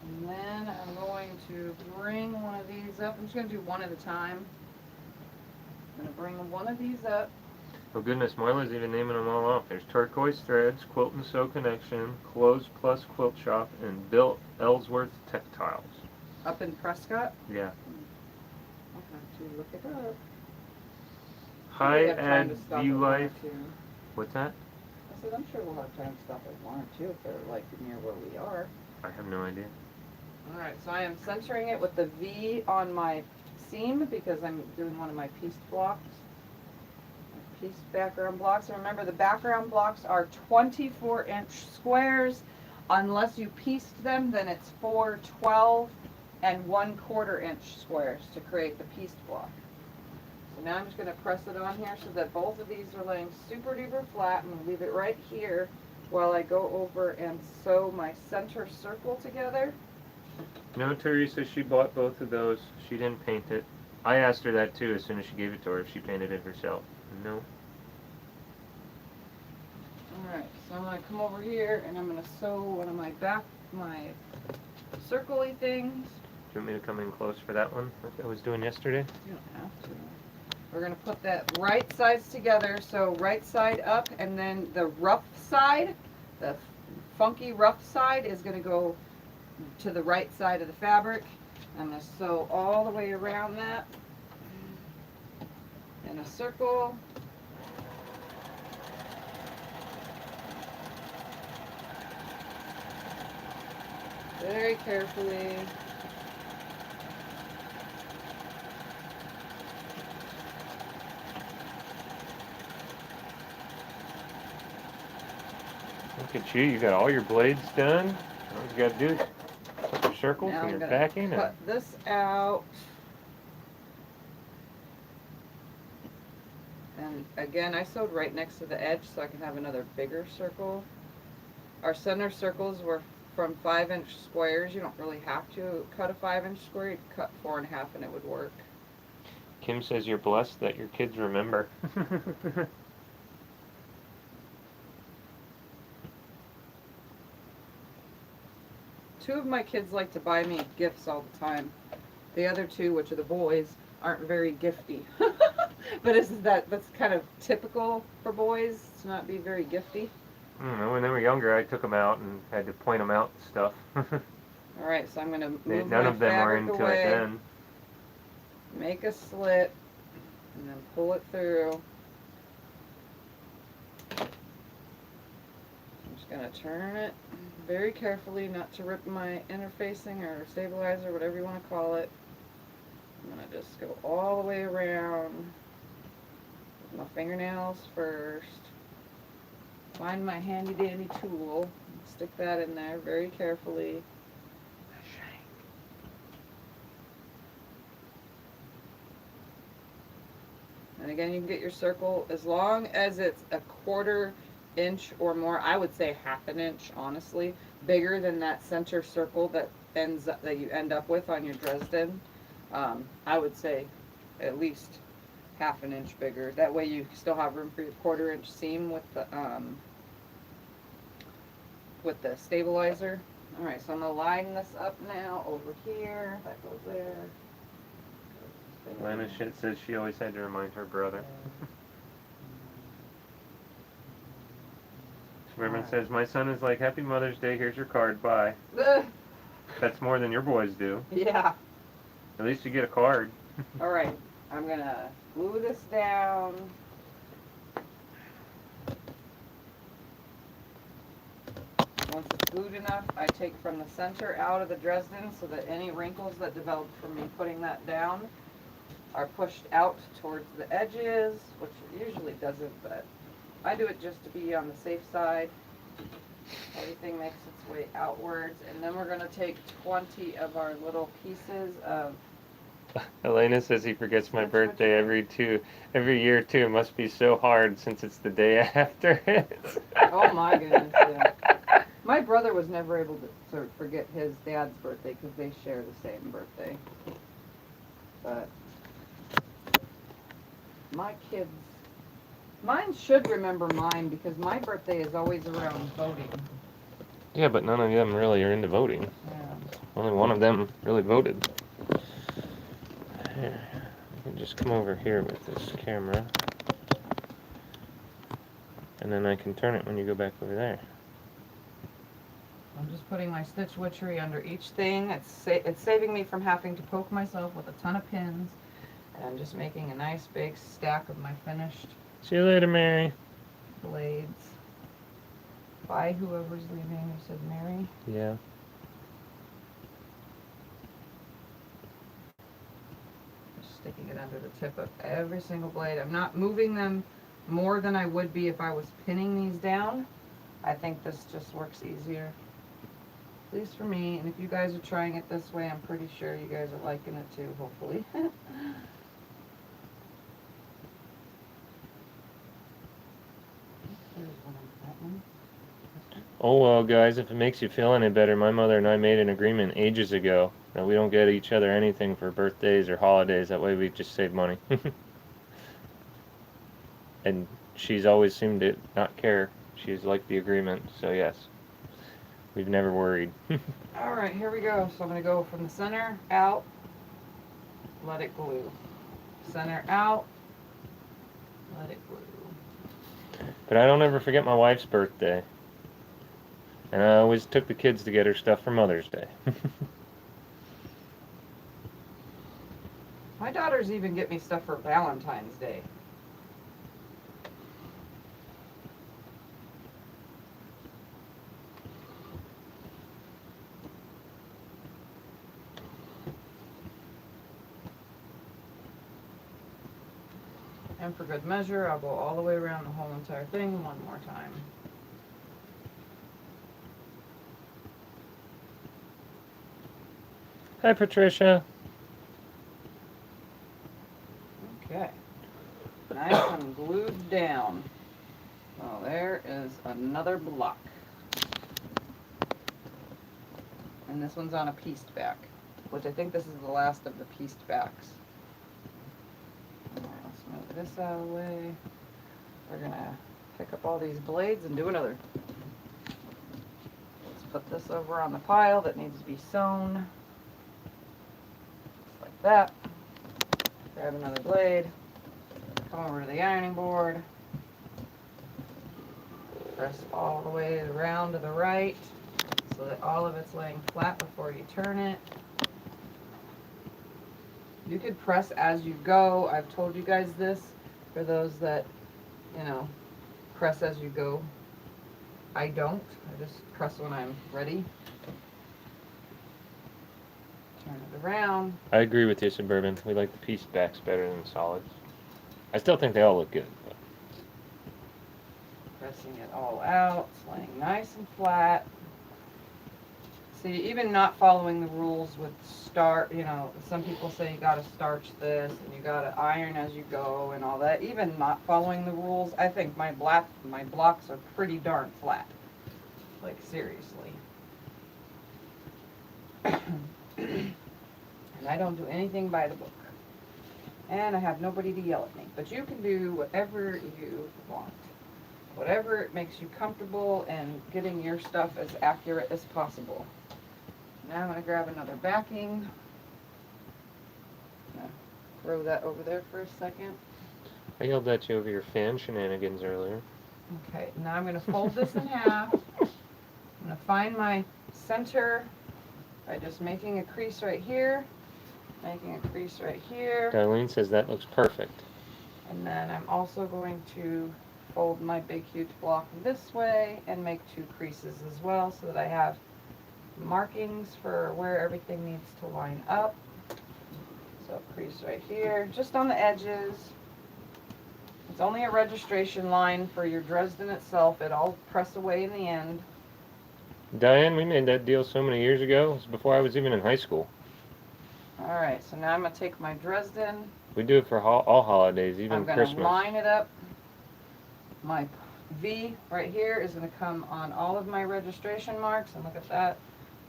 And then I'm going to bring one of these up. I'm just going to do one at a time. I'm going to bring one of these up. Oh goodness, Marla's even naming them all off. There's Turquoise Threads, Quilt and Sew Connection, Clothes Plus Quilt Shop, and Bill Ellsworth Textiles. Up in Prescott. Yeah. I'll have to look it up. High We'll have time Ad to stop View at one or Life. two. What's that? I said, I'm sure we'll have time to stop at one or two if they're like near where we are. I have no idea. Alright, so I am centering it with the V on my seam because I'm doing one of my pieced blocks. Pieced background blocks. And remember, the background blocks are 24-inch squares. Unless you pieced them, then it's 4 12 and 1/4 inch squares to create the pieced block. So now I'm just going to press it on here so that both of these are laying super duper flat. I'm going to leave it right here while I go over and sew my center circle together. No, Teresa, she bought both of those. She didn't paint it. I asked her that too as soon as she gave it to her if she painted it herself. No. Alright, so I'm going to come over here and I'm going to sew one of my circle-y things. Do you want me to come in close for that one like I was doing yesterday? You don't have to. We're going to put that right sides together, so right side up, and then the rough side, the funky rough side is going to go to the right side of the fabric. I'm going to sew all the way around that in a circle. Very carefully. Look at you, you got all your blades done. All you gotta do is put your circles Now and I'm your gonna backing. cut this out. And again, I sewed right next to the edge so I can have another bigger circle. Our center circles were from 5-inch squares. You don't really have to cut a 5-inch square. You could cut 4.5 and it would work. Kim says you're blessed that your kids remember. two of my kids like to buy me gifts all the time. The other two, which are the boys, aren't very gifty. But that's kind of typical for boys to not be very gifty. I don't know. When they were younger, I took them out and had to point them out and stuff. All right, so I'm gonna move None my of them are fabric into away, it then. make a slit, and then pull it through. I'm just gonna turn it very carefully, not to rip my interfacing or stabilizer, whatever you want to call it. I'm gonna just go all the way around with my fingernails first. Find my handy dandy tool, stick that in there very carefully. And again, you can get your circle as long as it's a 1/4 inch or more. I would say 1/2 inch, honestly, bigger than that center circle that you end up with on your Dresden. I would say at least 1/2 inch bigger. That way you still have room for your 1/4 inch seam with the stabilizer. All right, so I'm gonna line this up now over here. That goes there. Lana shit says she always had to remind her brother. Ribbon says, my son is like, Happy Mother's Day, here's your card, bye. That's more than your boys do. Yeah. At least you get a card. All right, I'm gonna glue this down. Once it's glued enough, I take from the center out of the Dresden so that any wrinkles that developed from me putting that down are pushed out towards the edges, which it usually doesn't, but I do it just to be on the safe side. Everything makes its way outwards, and then we're going to take 20 of our little pieces of... Elena says he forgets my birthday every year too. It must be so hard since it's the day after it. Oh my goodness, yeah. My brother was never able to forget his dad's birthday because they share the same birthday. But my kids, mine should remember mine because my birthday is always around voting. Yeah, but none of them really are into voting. Yeah. Only one of them really voted. Here, you can just come over here with this camera. And then I can turn it when you go back over there. I'm just putting my stitch witchery under each thing. It's saving me from having to poke myself with a ton of pins. And I'm just making a nice big stack of my finished See you later, Mary. blades. Bye, whoever's leaving. You said Mary? Yeah. Just sticking it under the tip of every single blade. I'm not moving them more than I would be if I was pinning these down. I think this just works easier. At least for me. And if you guys are trying it this way, I'm pretty sure you guys are liking it too, hopefully. Oh well, guys, if it makes you feel any better, my mother and I made an agreement ages ago that we don't get each other anything for birthdays or holidays. That way we just save money. And she's always seemed to not care. She's liked the agreement, so yes. We've never worried. Alright, here we go. So I'm going to go from the center out, let it glue. Center out, let it glue. But I don't ever forget my wife's birthday. And I always took the kids to get her stuff for Mother's Day. My daughters even get me stuff for Valentine's Day. And for good measure, I'll go all the way around the whole entire thing one more time. Hi, Patricia. Okay. Nice and glued down. Oh, there is another block. And this one's on a pieced back, which I think this is the last of the pieced backs. Let's move this out of the way. We're gonna pick up all these blades and do another. Let's put this over on the pile that needs to be sewn. Just like that. Grab another blade. Come over to the ironing board. Press all the way around to the right so that all of it's laying flat before you turn it. You could press as you go. I've told you guys this for those that, you know, press as you go. I don't. I just press when I'm ready. Turn it around. I agree with you, Suburban. We like the piece backs better than solids. I still think they all look good. But. Pressing it all out. It's laying nice and flat. See, even not following the rules with you know, some people say you gotta starch this and you gotta iron as you go and all that. Even not following the rules, I think my blocks are pretty darn flat. Like, seriously. And I don't do anything by the book. And I have nobody to yell at me. But you can do whatever you want. Whatever makes you comfortable and getting your stuff as accurate as possible. Now I'm going to grab another backing. Throw that over there for a second. I yelled at you over your fan shenanigans earlier. Okay, now I'm going to fold this in half. I'm going to find my center by just making a crease right here, making a crease right here. Darlene says that looks perfect. And then I'm also going to fold my big huge block this way and make 2 creases as well so that I have markings for where everything needs to line up. So crease right here, just on the edges. It's only a registration line for your Dresden itself. It'll press away in the end. Diane, we made that deal so many years ago. It was before I was even in high school. Alright, so now I'm going to take my Dresden. We do it for all holidays, even Christmas. I'm going to line it up. My V right here is going to come on all of my registration marks. And look at that.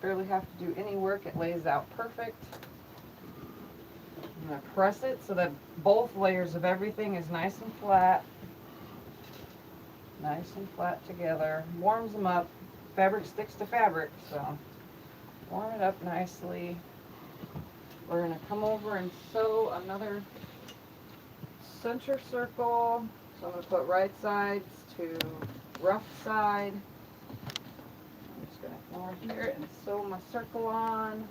Barely have to do any work. It lays out perfect. I'm going to press it so that both layers of everything is nice and flat. Nice and flat together. Warms them up. Fabric sticks to fabric, so warm it up nicely. We're going to come over and sew another center circle. So I'm going to put right sides to rough side. I'm just going to come over here and sew my circle on.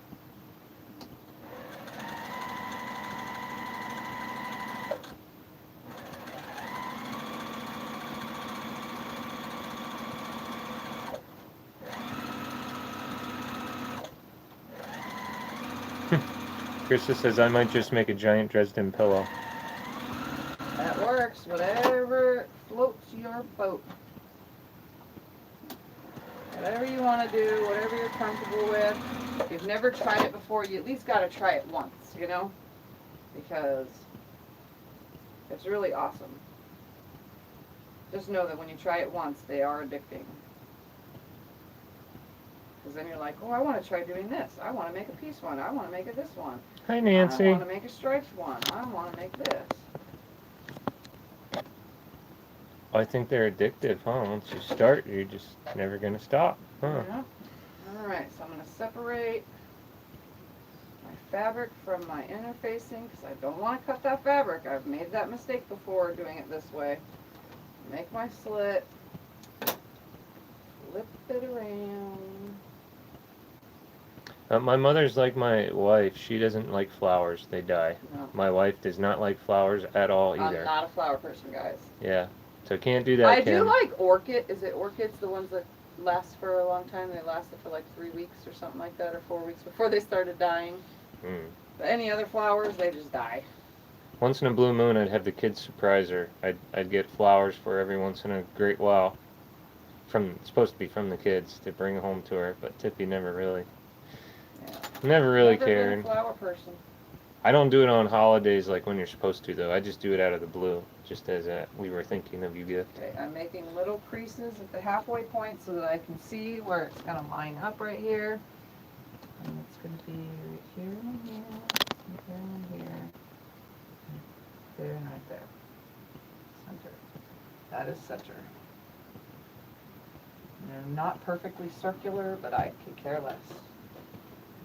Krista says I might just make a giant Dresden pillow. That works. Whatever floats your boat. Whatever you want to do, whatever you're comfortable with. If you've never tried it before, you at least got to try it once, you know? Because it's really awesome. Just know that when you try it once, they are addicting. Because then you're like, oh, I want to try doing this. I want to make a piece one. I want to make it this one. Hi, Nancy. I want to make a striped one. I want to make this. I think they're addictive, huh? Once you start, you're just never going to stop, huh? Yeah. Alright, so I'm going to separate my fabric from my interfacing because I don't want to cut that fabric. I've made that mistake before doing it this way. Make my slit. Flip it around. My mother's like my wife. She doesn't like flowers. They die. No. My wife does not like flowers at all either. I'm not a flower person, guys. Yeah. So can't do that, I Kim. do like orchid. Is it orchids, the ones that last for a long time? They lasted for like 3 weeks or something like that, or 4 weeks before they started dying. Mm. But any other flowers, they just die. Once in a blue moon, I'd have the kids surprise her. I'd get flowers for every once in a great while. It's supposed to be from the kids to bring home to her, but Tippy never really Never cared. been a flower person. I don't do it on holidays like when you're supposed to, though. I just do it out of the blue, just as we were thinking of you gift. Okay, I'm making little creases at the halfway point so that I can see where it's going to line up right here. And it's going to be right here and here, right here and here, there and right there. Center. That is center. And not perfectly circular, but I could care less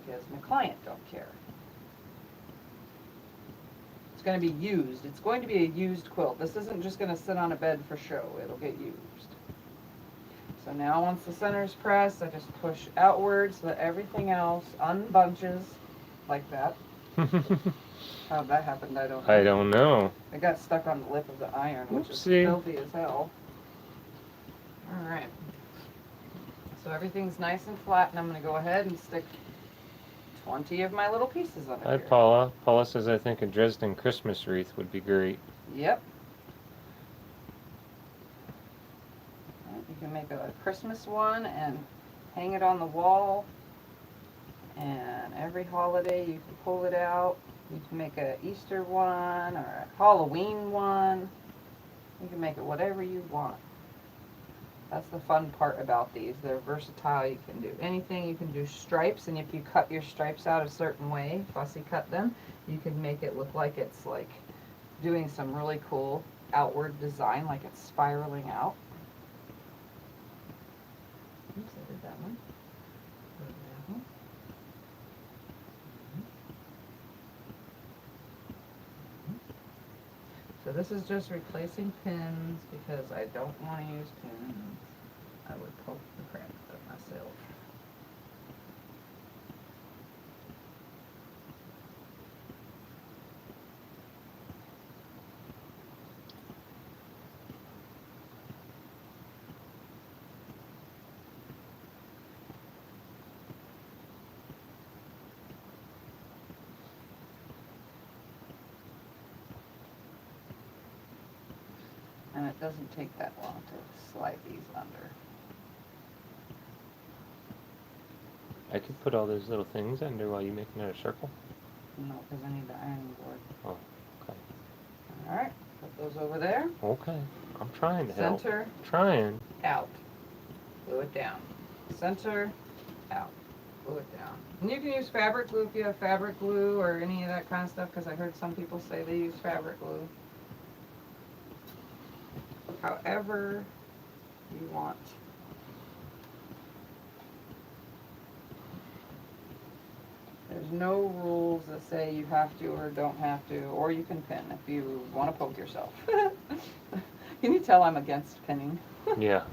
because my client don't care. It's going to be used. It's going to be a used quilt. This isn't just going to sit on a bed for show. It'll get used. So now once the center's pressed, I just push outward so that everything else unbunches like that. How that happened, I don't know. I don't know. It got stuck on the lip of the iron, which is Oopsie. filthy as hell. Alright. So everything's nice and flat, and I'm going to go ahead and stick 20 of my little pieces under Hi, here. Paula. Paula says, I think a Dresden Christmas wreath would be great. Yep. You can make a Christmas one and hang it on the wall. And every holiday you can pull it out. You can make a Easter one or a Halloween one. You can make it whatever you want. That's the fun part about these. They're versatile. You can do anything. You can do stripes, and if you cut your stripes out a certain way, fussy cut them, you can make it look like it's like doing some really cool outward design, like it's spiraling out. Oops, I did that one. So this is just replacing pins because I don't want to use pins. I would poke the crap out of myself. And it doesn't take that long to slide these under. I could put all those little things under while you make another circle. No, because I need the ironing board. Oh, okay. Alright, put those over there. Okay. I'm trying to help. Center, Trying. out. Glue it down. Center, out. Glue it down. And you can use fabric glue if you have fabric glue or any of that kind of stuff, because I heard some people say they use fabric glue. However you want. There's no rules that say you have to or don't have to, or you can pin if you want to poke yourself. Can you tell I'm against pinning? Yeah.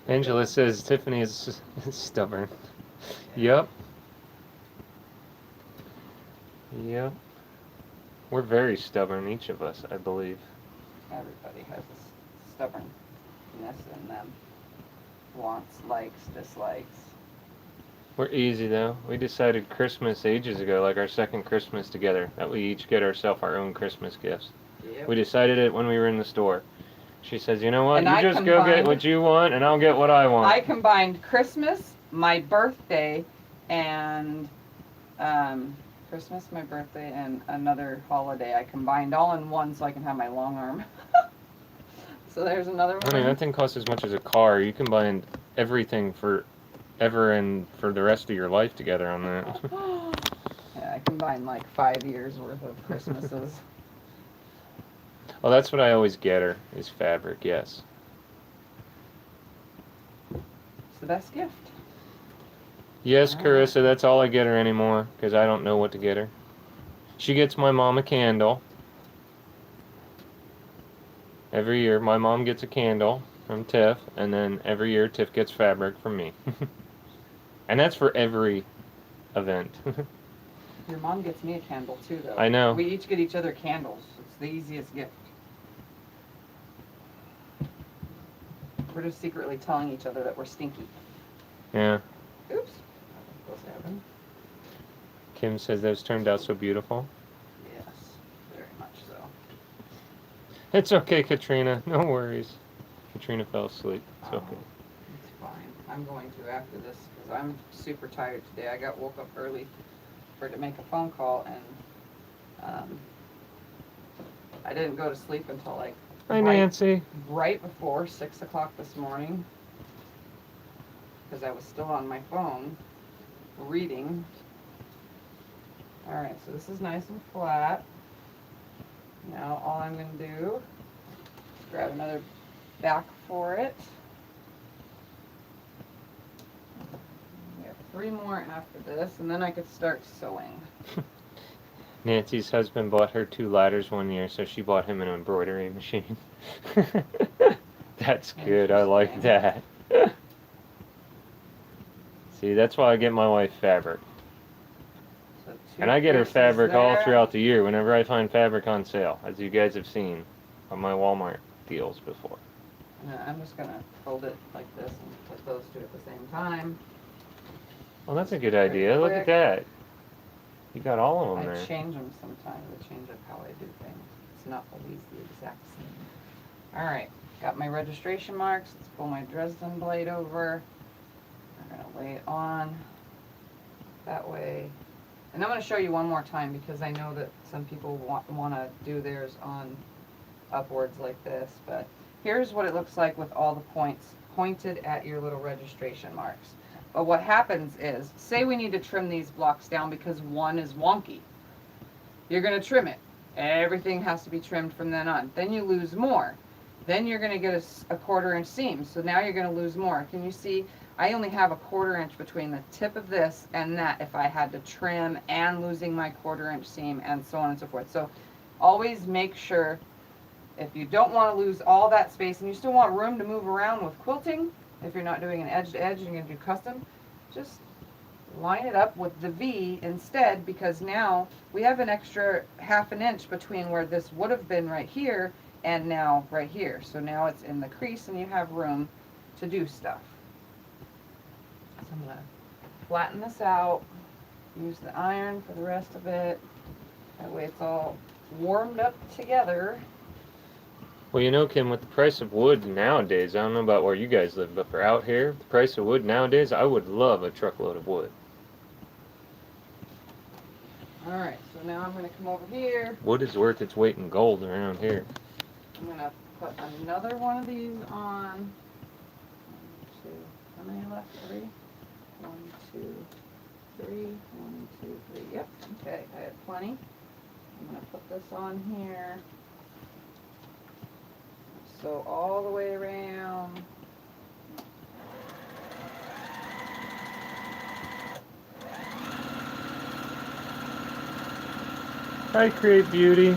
Angela says Tiffany is stubborn. Yep. Yep. We're very stubborn, each of us, I believe. Everybody has a stubbornness in them. Wants, likes, dislikes. We're easy, though. We decided Christmas ages ago, like our second Christmas together, that we each get ourselves our own Christmas gifts. Yep. We decided it when we were in the store. She says, you know what, And you I just go get what you want, and I'll get what I want. I combined Christmas, my birthday, and Christmas, my birthday, and another holiday. I combined all in one so I can have my long arm. So there's another one. I mean, that thing costs as much as a car. You combined everything forever and for the rest of your life together on that. Yeah, I combined like 5 years worth of Christmases. Well, that's what I always get her, is fabric, yes. It's the best gift. Yes, Carissa, that's all I get her anymore, because I don't know what to get her. She gets my mom a candle. Every year, my mom gets a candle from Tiff, and then every year, Tiff gets fabric from me. And that's for every event. Your mom gets me a candle too, though. I know. We each get each other candles. It's the easiest gift. We're just secretly telling each other that we're stinky. Yeah. Oops. What's happening? Kim says those turned out so beautiful. Yes, very much so. It's okay, Katrina. No worries. Katrina fell asleep. It's okay. It's fine. I'm going to after this because I'm super tired today. I got woke up early to make a phone call, and I didn't go to sleep until like Hi, Nancy. right before 6 o'clock this morning because I was still on my phone reading. Alright, so this is nice and flat. Now all I'm going to do is grab another back for it. We have 3 more after this, and then I could start sewing. Nancy's husband bought her 2 ladders one year, so she bought him an embroidery machine. That's good. I like that. See, that's why I get my wife fabric. So And I get her pieces fabric all there. throughout the year whenever I find fabric on sale, as you guys have seen on my Walmart deals before. I'm just going to fold it like this and put those 2 at the same time. Well, that's a good idea. Look at that. You got all of them there. I change them sometimes. I change up how I do things. It's not always the exact same. Alright, got my registration marks. Let's pull my Dresden blade over. I'm going to lay it on that way. And I'm going to show you one more time because I know that some people want to do theirs on upwards like this. But here's what it looks like with all the points pointed at your little registration marks. But what happens is, say we need to trim these blocks down because one is wonky. You're going to trim it. Everything has to be trimmed from then on. Then you lose more. Then you're going to get a 1/4 inch seam. So now you're going to lose more. Can you see? I only have a 1/4 inch between the tip of this and that if I had to trim and losing my 1/4 inch seam and so on and so forth. So always make sure, if you don't want to lose all that space and you still want room to move around with quilting, if you're not doing an edge to edge and you're going to do custom, just line it up with the V instead, because now we have an extra 1/2 inch between where this would have been right here and now right here. So now it's in the crease and you have room to do stuff. So I'm going to flatten this out, use the iron for the rest of it. That way it's all warmed up together. Well, you know, Kim, with the price of wood nowadays, I don't know about where you guys live, but for out here, the price of wood nowadays, I would love a truckload of wood. Alright, so now I'm going to come over here. Wood is worth its weight in gold around here. I'm going to put another one of these on. 1, 2, how many left? 3? 1, 2, 3. 1, 2, 3. Yep, okay, I have plenty. I'm going to put this on here. So all the way around. Hi, Create Beauty.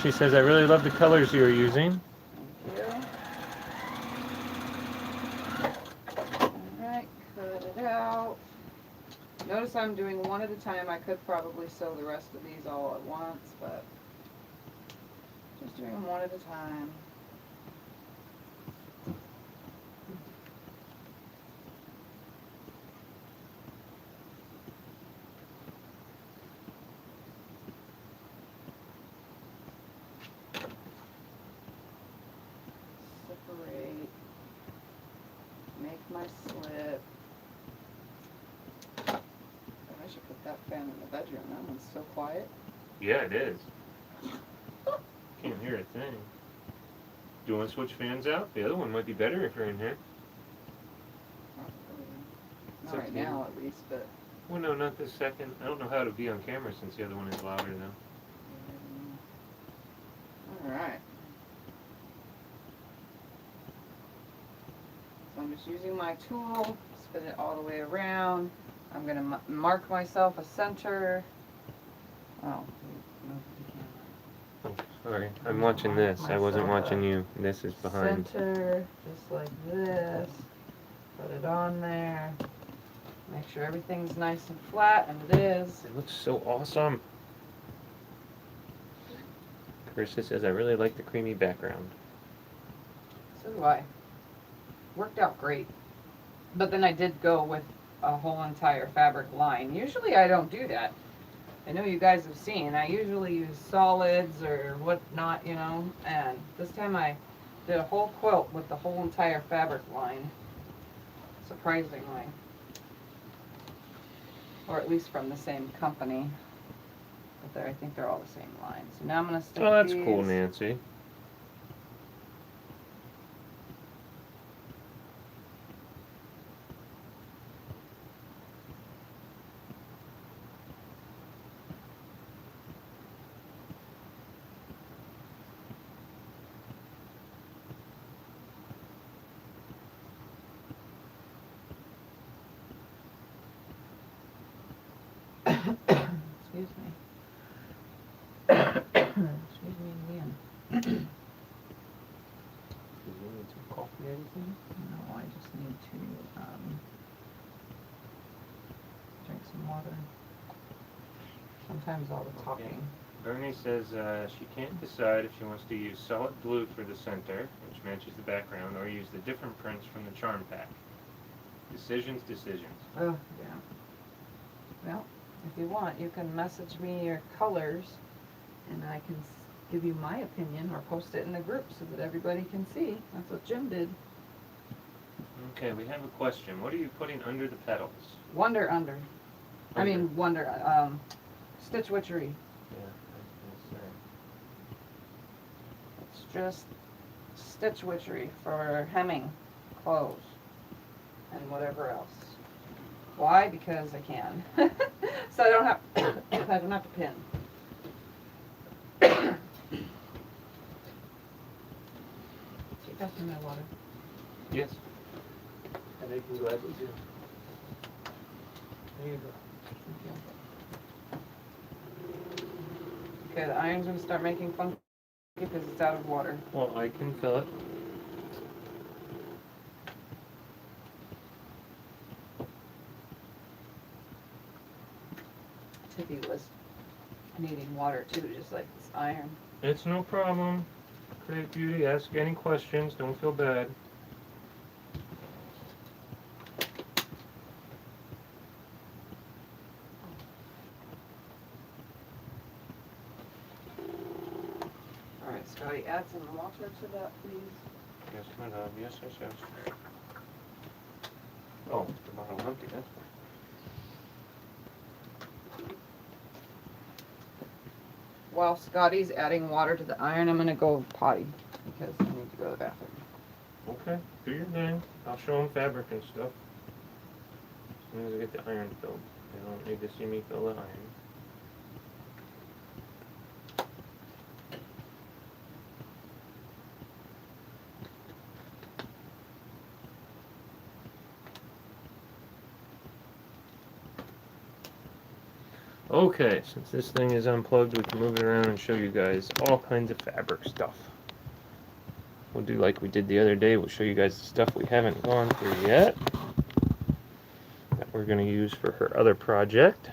She says, I really love the colors you're using. Thank you. Alright, cut it out. Notice I'm doing one at a time. I could probably sew the rest of these all at once, but just doing them one at a time. Separate. Make my slit. Oh, I should put that fan in the bedroom. That one's so quiet. Yeah, it is. Can't hear a thing. Do you want to switch fans out? The other one might be better if you're in here. Not right now, at least, but. Well, no, not this second. I don't know how to be on camera since the other one is louder, though. Alright. So I'm just using my tool, spin it all the way around. I'm going to mark myself a center. Oh, Oh, sorry. I'm watching this. I wasn't watching you. This is behind. Center, just like this. Put it on there. Make sure everything's nice and flat, and it is. It looks so awesome. Carissa says, I really like the creamy background. So do I. Worked out great. But then I did go with a whole entire fabric line. Usually I don't do that. I know you guys have seen. I usually use solids or whatnot, you know. And this time I did a whole quilt with the whole entire fabric line. Surprisingly. Or at least from the same company. But I think they're all the same line. So now I'm going to stick Oh, that's these. cool, Nancy. Excuse me. Excuse me again. Do you need some coffee or anything? No, I just need to drink some water. Sometimes all the talking. Bernie says she can't decide if she wants to use solid blue for the center, which matches the background, or use the different prints from the charm pack. Decisions. Oh, yeah. Well, if you want, you can message me your colors, and I can give you my opinion, or post it in the group so that everybody can see. That's what Jim did. Okay, we have a question. What are you putting under the petals? Wonder under. I mean, Stitch Witchery. Yeah, It's just Stitch Witchery for hemming clothes and whatever else. Why? Because I can. So I don't have to pin. You got some of that water? Yes. And they can gladly do. There you go. Okay, the iron's gonna start making fun because it's out of water. Well, I can fill it. Tiffy was needing water too, just like this iron. It's no problem. Create Beauty, ask any questions. Don't feel bad. Alright, Scotty, add some water to that, please. Yes, madam. Yes. Oh, the bottle's empty, that's why. While Scotty's adding water to the iron, I'm gonna go potty because I need to go to the bathroom. Okay, do your thing. I'll show them fabric and stuff. As soon as I get the iron filled. They don't need to see me fill the iron. Okay, since this thing is unplugged, we can move it around and show you guys all kinds of fabric stuff. We'll do like we did the other day. We'll show you guys the stuff we haven't gone through yet that we're going to use for her other project.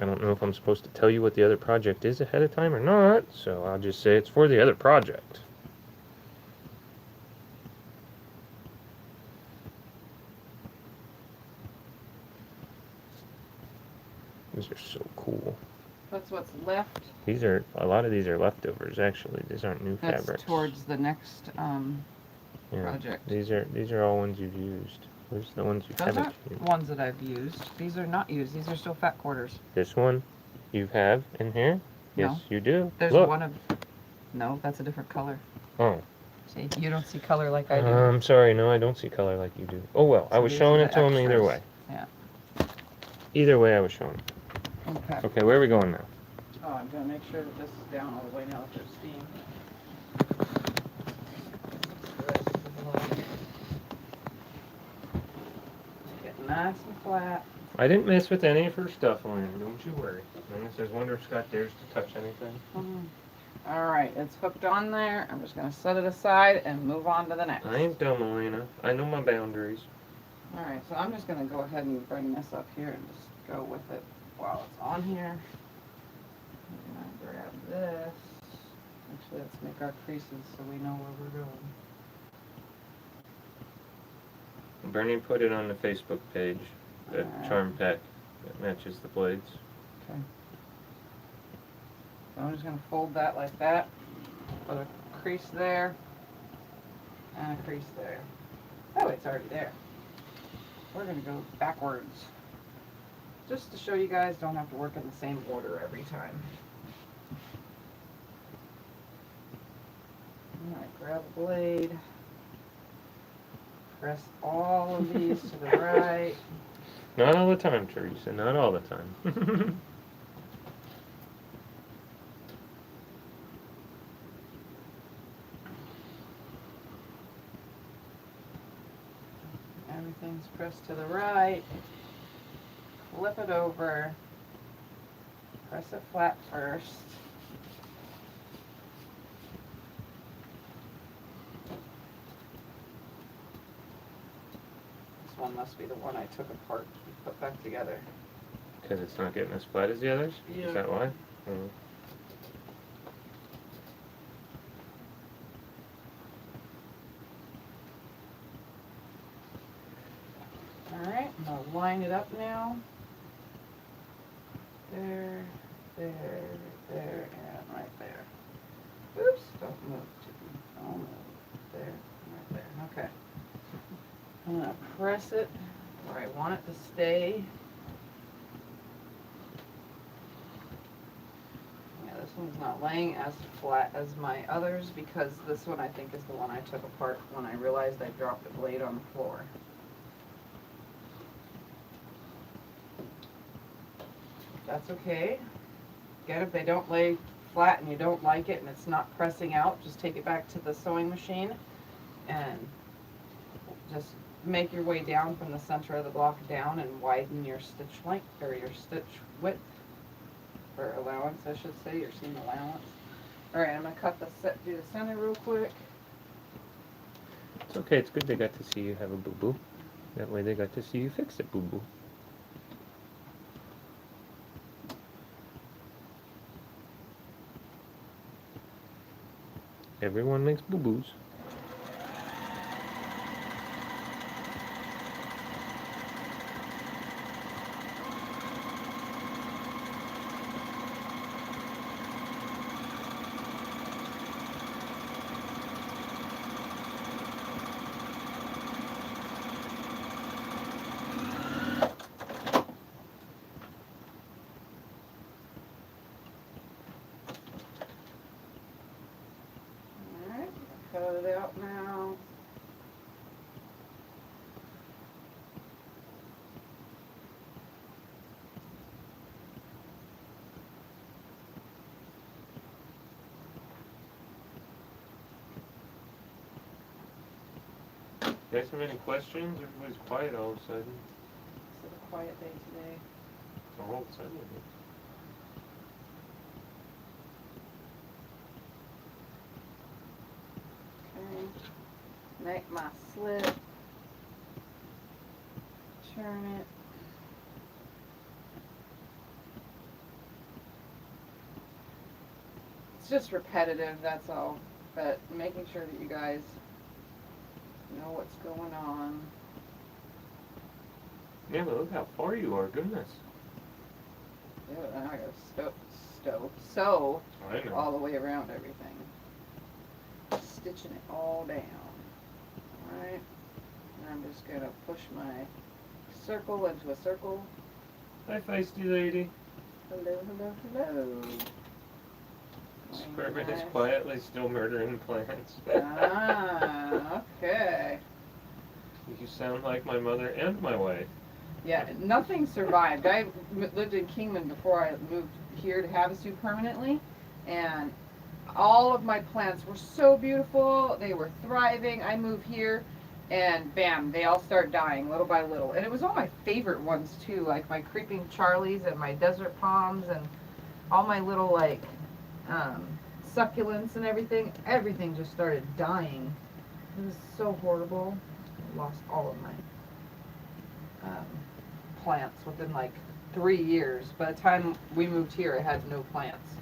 I don't know if I'm supposed to tell you what the other project is ahead of time or not, so I'll just say it's for the other project. These are so cool. That's what's left. These are, a lot of these are leftovers actually. These aren't new That's fabrics. towards the next project. These are all ones you've used. Those are the ones you Those haven't aren't used. ones that I've used. These are not used. These are still fat quarters. This one you have in here? Yes, No. you do. There's Look. one of... No, that's a different color. Oh. See, you don't see color like I do. I'm sorry, no, I don't see color like you do. Oh well, I So was these showing are it the to him either extras. way. Yeah. Either way, I was showing it. Okay. Okay, where are we going now? Oh, I'm gonna make sure that this is down all the way now that there's steam. Get nice and flat. I didn't mess with any of her stuff, Lynn. Don't you worry. And it says, wonder if Scott dares to touch anything. Alright, it's hooked on there. I'm just gonna set it aside and move on to the next. I ain't dumb, Elena. I know my boundaries. Alright, so I'm just gonna go ahead and bring this up here and just go with it while it's on here. I'm gonna grab this. Actually, let's make our creases so we know where we're going. Bernie put it on the Facebook page, the charm pack that matches the blades. Okay. So I'm just going to fold that like that. Put a crease there. And a crease there. Oh, it's already there. We're going to go backwards. Just to show you guys don't have to work in the same order every time. Alright, grab a blade. Press all of these to the right. Not all the time, Teresa. Not all the time. Everything's pressed to the right. flip it over, press it flat first. This one must be the one I took apart and put back together. Because it's not getting as flat as the others? Yeah. Is that why? Mm. Alright, I'm going to line it up now. There, there, there, and right there. Oops, don't move. Don't move. There, right there. Okay. I'm going to press it where I want it to stay. Yeah, this one's not laying as flat as my others because this one I think is the one I took apart when I realized I dropped the blade on the floor. That's okay. Again, if they don't lay flat and you don't like it and it's not pressing out, just take it back to the sewing machine and just make your way down from the center of the block down and widen your stitch length or your stitch width, or allowance I should say, your seam allowance. Alright, I'm going to cut the set, do the center real quick. It's okay, it's good they got to see you have a boo-boo. That way they got to see you fix it, boo-boo. Everyone makes boo-boos. Cut it out now. You guys have any questions? Everybody's quiet all of a sudden. It's a quiet day today. All of a sudden. Okay. Make my slit. Turn it. It's just repetitive, that's all. But making sure that you guys know what's going on. Yeah, but look how far you are, goodness. Yeah, now I gotta sew I know. all the way around everything. Stitching it all down. Alright. And I'm just gonna push my circle into a circle. Hi, feisty lady. Hello, hello, hello. Squirming is Nice. quietly still murdering plants. Ah, okay. You sound like my mother and my wife. Yeah, nothing survived. I lived in Kingman before I moved here to Havasu permanently, and all of my plants were so beautiful. They were thriving. I moved here, and bam, they all start dying little by little. And it was all my favorite ones too, like my creeping Charlies and my desert palms and all my little like succulents and everything. Everything just started dying. It was so horrible. I lost all of my plants within like 3 years. By the time we moved here, I had no plants.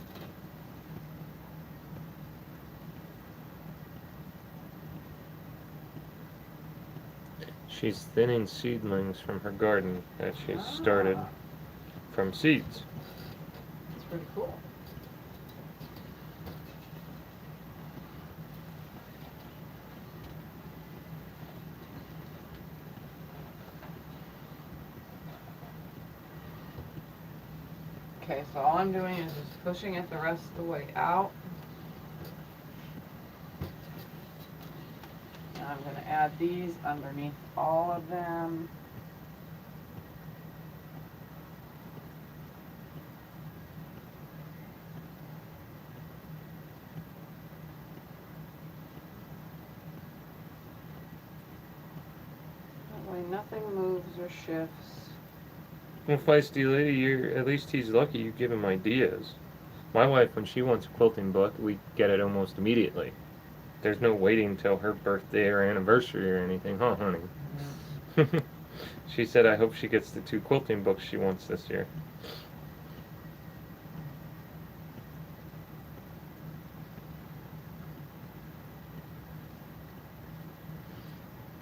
She's thinning seedlings from her garden that she started from seeds. It's pretty cool. Okay, so all I'm doing is just pushing it the rest of the way out. And I'm going to add these underneath all of them. That way nothing moves or shifts. Well, feisty lady, at least he's lucky you give him ideas. My wife, when she wants a quilting book, we get it almost immediately. There's no waiting till her birthday or anniversary or anything, huh, honey? Mm. She said, I hope she gets the 2 quilting books she wants this year.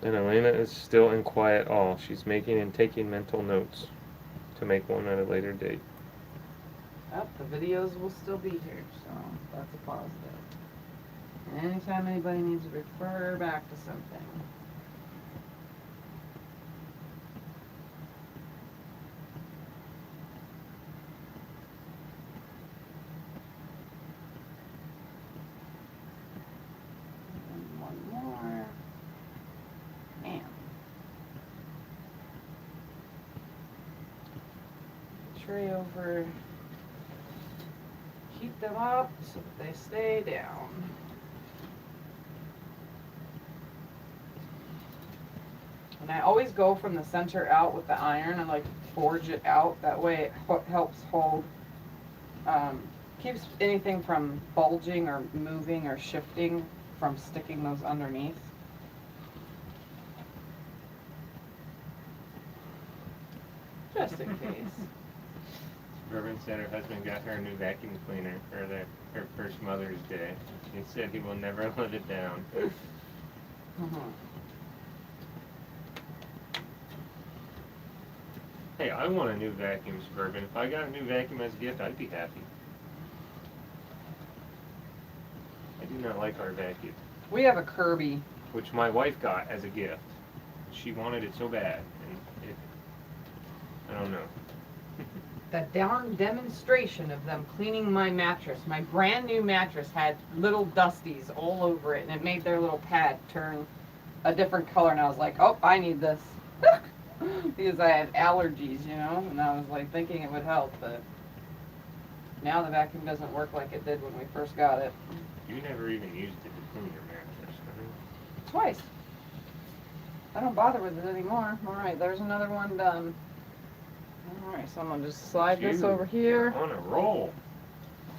And Elena is still in quiet awe. She's making and taking mental notes to make one at a later date. Well, the videos will still be here, so that's a positive. And anytime anybody needs to refer back to something. And one more. Man. Tray over. Keep them up so that they stay down. And I always go from the center out with the iron and like forge it out. That way it helps hold, keeps anything from bulging or moving or shifting from sticking those underneath. Just in case. Reverend said her husband got her a new vacuum cleaner for her first Mother's Day. He said he will never let it down. Hey, I want a new vacuum, Suburban. If I got a new vacuum as a gift, I'd be happy. I do not like our vacuum. We have a Kirby. Which my wife got as a gift. She wanted it so bad. And I don't know. That darn demonstration of them cleaning my mattress. My brand new mattress had little dusties all over it, and it made their little pad turn a different color, and I was like, oh, I need this. Because I had allergies, you know, and I was like thinking it would help, but now the vacuum doesn't work like it did when we first got it. You never even used it to clean your mattress, huh? Twice. I don't bother with it anymore. Alright, there's another one done. Alright, so I'm going to just slide this over here. On a roll.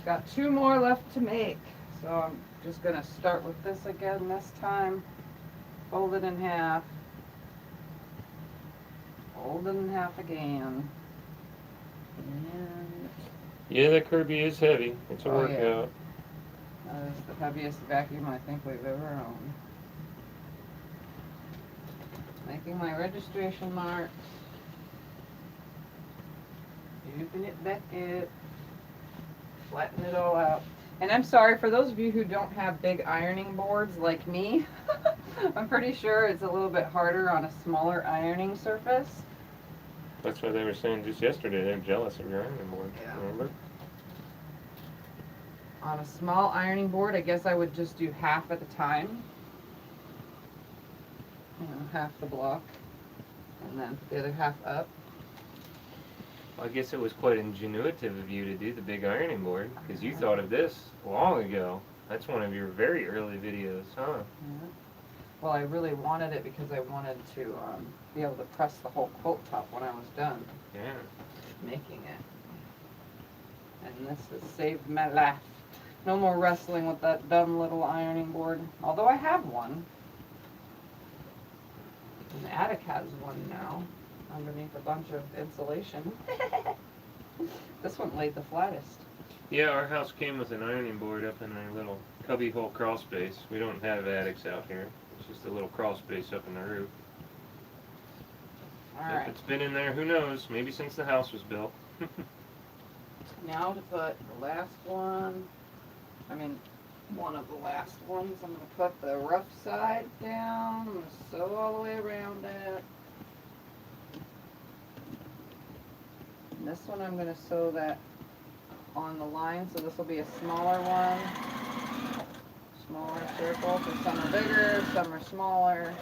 Got 2 more left to make. So I'm just going to start with this again this time. Fold it in half. Fold it in half again. And yeah, that Kirby is heavy. It's a workout. Yeah. That is the heaviest vacuum I think we've ever owned. Making my registration marks. Moving it back up. Flatten it all out. And I'm sorry, for those of you who don't have big ironing boards like me, I'm pretty sure it's a little bit harder on a smaller ironing surface. That's what they were saying just yesterday. They're jealous of your ironing board. Yeah. Remember? On a small ironing board, I guess I would just do half at a time. You know, half the block. And then the other half up. Well, I guess it was quite ingenuitive of you to do the big ironing board, because you thought of this long ago. That's one of your very early videos, huh? Yeah. Well, I really wanted it because I wanted to be able to press the whole quilt top when I was done Yeah. making it. And this has saved my life. No more wrestling with that dumb little ironing board. Although I have one. And the attic has one now, underneath a bunch of insulation. This one laid the flattest. Yeah, our house came with an ironing board up in our little cubbyhole crawl space. We don't have attics out here. It's just a little crawl space up in the roof. Alright. If it's been in there, who knows? Maybe since the house was built. Now to put the last one, one of the last ones, I'm going to put the rough side down. I'm going to sew all the way around it. And this one I'm going to sew that on the line, so this will be a smaller one. Smaller circle, so some are bigger, some are smaller.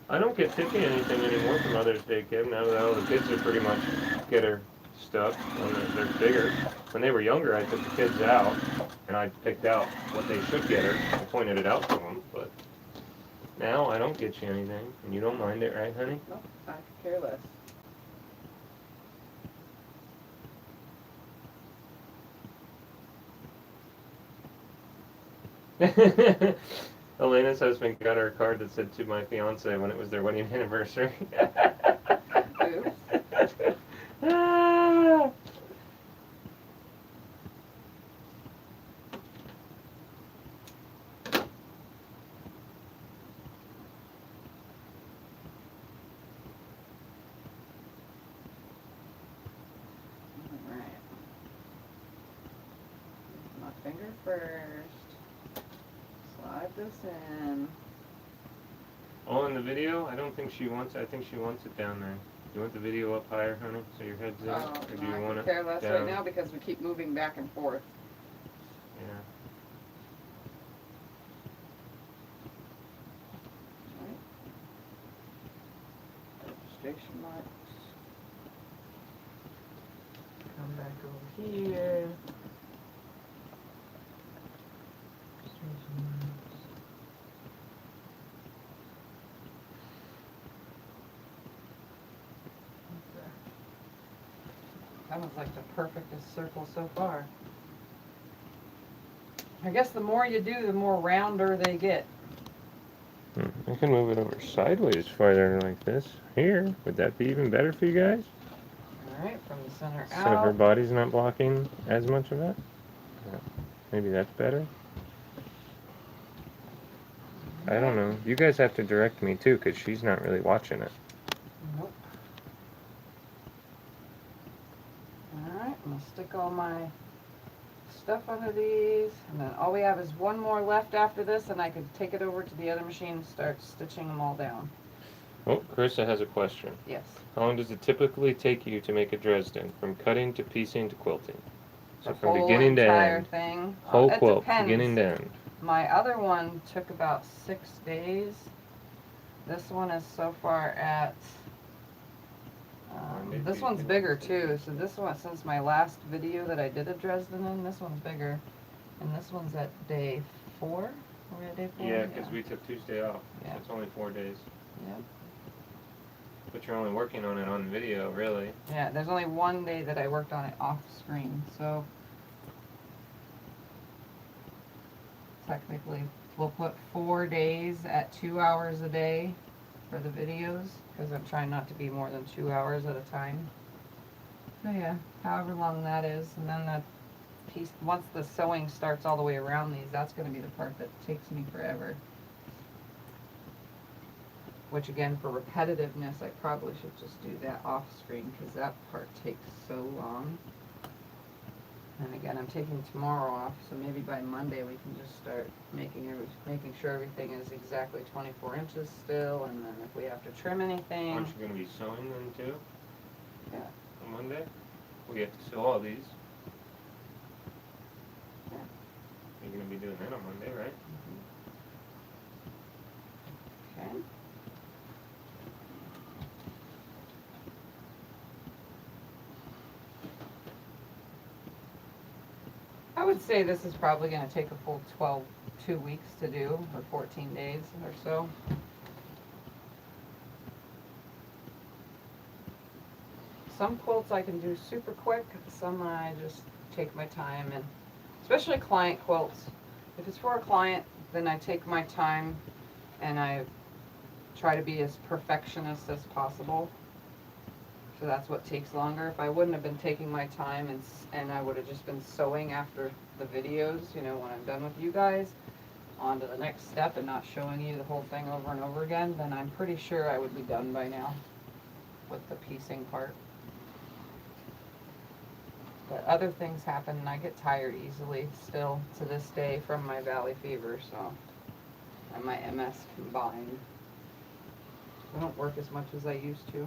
I don't get Tiffany anything anymore for Mother's Day, Kim, now that all the kids are pretty much get her stuff when they're bigger. When they were younger, I took the kids out, and I picked out what they should get her. I pointed it out to them, but now I don't get you anything, and you don't mind it, right, honey? Nope, I could care less. Elena's husband got her a card that said to my fiance when it was their wedding anniversary. Oops. Ah. Alright. My finger first. Slide this in. Oh, in the video? I don't think she wants. I think she wants it down there. You want the video up higher, honey, so your head's in? Oh, Or do no, you I want could it care less down? right now because we keep moving back and forth. Yeah. Right. Registration marks. Come back over here. Registration marks. That was like the perfectest circle so far. I guess the more you do, the more rounder they get. I can move it over sideways farther like this. Here. Would that be even better for you guys? Alright, from the center So her out. body's not blocking as much of it? Yeah. Maybe that's better? I don't know. You guys have to direct me too, because she's not really watching it. Nope. Alright, I'm going to stick all my stuff under these, and then all we have is one more left after this, and I could take it over to the other machine and start stitching them all down. Oh, Carissa has a question. Yes. How long does it typically take you to make a Dresden, from cutting to piecing to quilting? So The from whole beginning to entire end. thing. Whole It quilt, depends. beginning to end. My other one took about 6 days. This one is so far at this one's bigger too, so this one, since my last video that I did a Dresden in, this one's bigger. And this one's at day 4? Are we at day 4? Yeah, because we took Tuesday off. Yeah. So it's only 4 days. Yep. But you're only working on it on video, really. Yeah, there's only one day that I worked on it off screen, so technically we'll put 4 days at 2 hours a day for the videos, because I'm trying not to be more than 2 hours at a time. So yeah, however long that is, and then the piece, once the sewing starts all the way around these, that's going to be the part that takes me forever. Which again, for repetitiveness, I probably should just do that off screen, because that part takes so long. And again, I'm taking tomorrow off, so maybe by Monday we can just start making sure everything is exactly 24 inches still, and then if we have to trim anything. Aren't you going to be sewing then too? Yeah. On Monday? We have to sew all these. Yeah. You're going to be doing that on Monday, right? Okay. I would say this is probably going to take a full 2 weeks to do, or 14 days or so. Some quilts I can do super quick, some I just take my time, and especially client quilts. If it's for a client, then I take my time and I try to be as perfectionist as possible. So that's what takes longer. If I wouldn't have been taking my time and I would have just been sewing after the videos, you know, when I'm done with you guys, on to the next step and not showing you the whole thing over and over again, then I'm pretty sure I would be done by now with the piecing part. But other things happen and I get tired easily still to this day from my valley fever, so, and my MS combined. I don't work as much as I used to.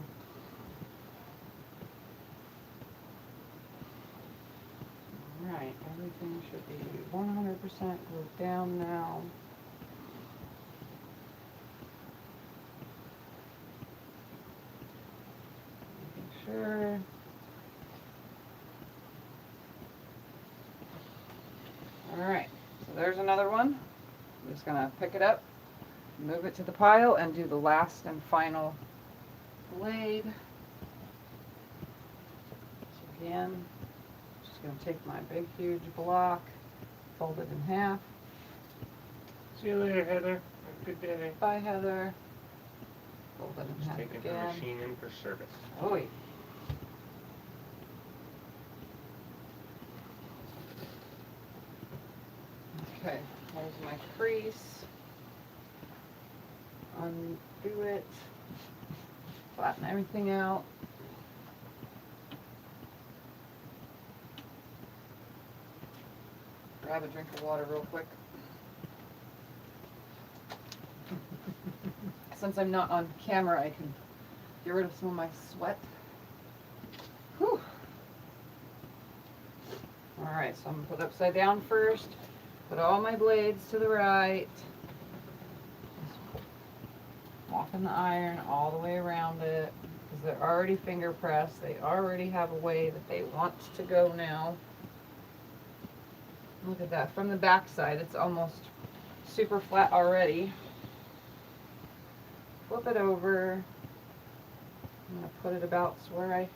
Right, everything should be 100% glued down now. Making sure. Alright, so there's another one. I'm just going to pick it up, move it to the pile, and do the last and final blade. So again, just going to take my big huge block, fold it in half, See you later, Heather. Have a good day. Bye, Heather. Fold it in Just half taking again. her machine in for service. Oh, yeah. Okay, here's my crease. Undo it. Flatten everything out. Grab a drink of water real quick. Since I'm not on camera, I can get rid of some of my sweat. Whew. Alright, so I'm going to put it upside down first. Put all my blades to the right. Walking the iron all the way around it. Because they're already finger pressed. They already have a way that they want to go now. Look at that. From the back side, it's almost super flat already. Flip it over. I'm going to put it about where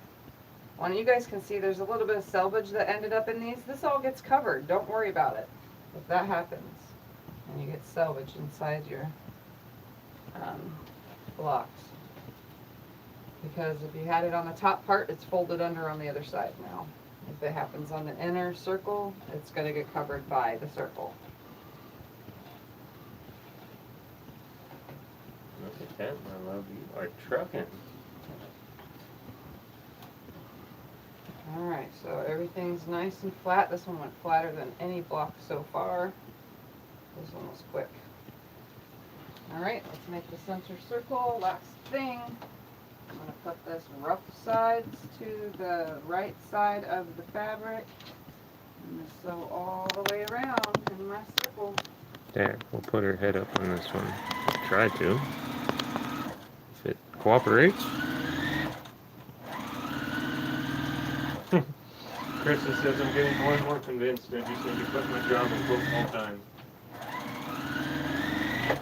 you guys can see there's a little bit of selvage that ended up in these. This all gets covered. Don't worry about it. If that happens and you get selvage inside your blocks. Because if you had it on the top part, it's folded under on the other side now. If it happens on the inner circle, it's going to get covered by the circle. Look at that, my love. You are trucking. Alright, so everything's nice and flat. This one went flatter than any block so far. This one was quick. Alright, let's make the center circle. Last thing. I'm going to put this rough sides to the right side of the fabric. I'm going to sew all the way around in my circle. There, we'll put her head up on this one. Try to. If it cooperates. Krista says I'm getting more and more convinced I just need to quit my job and quote full time.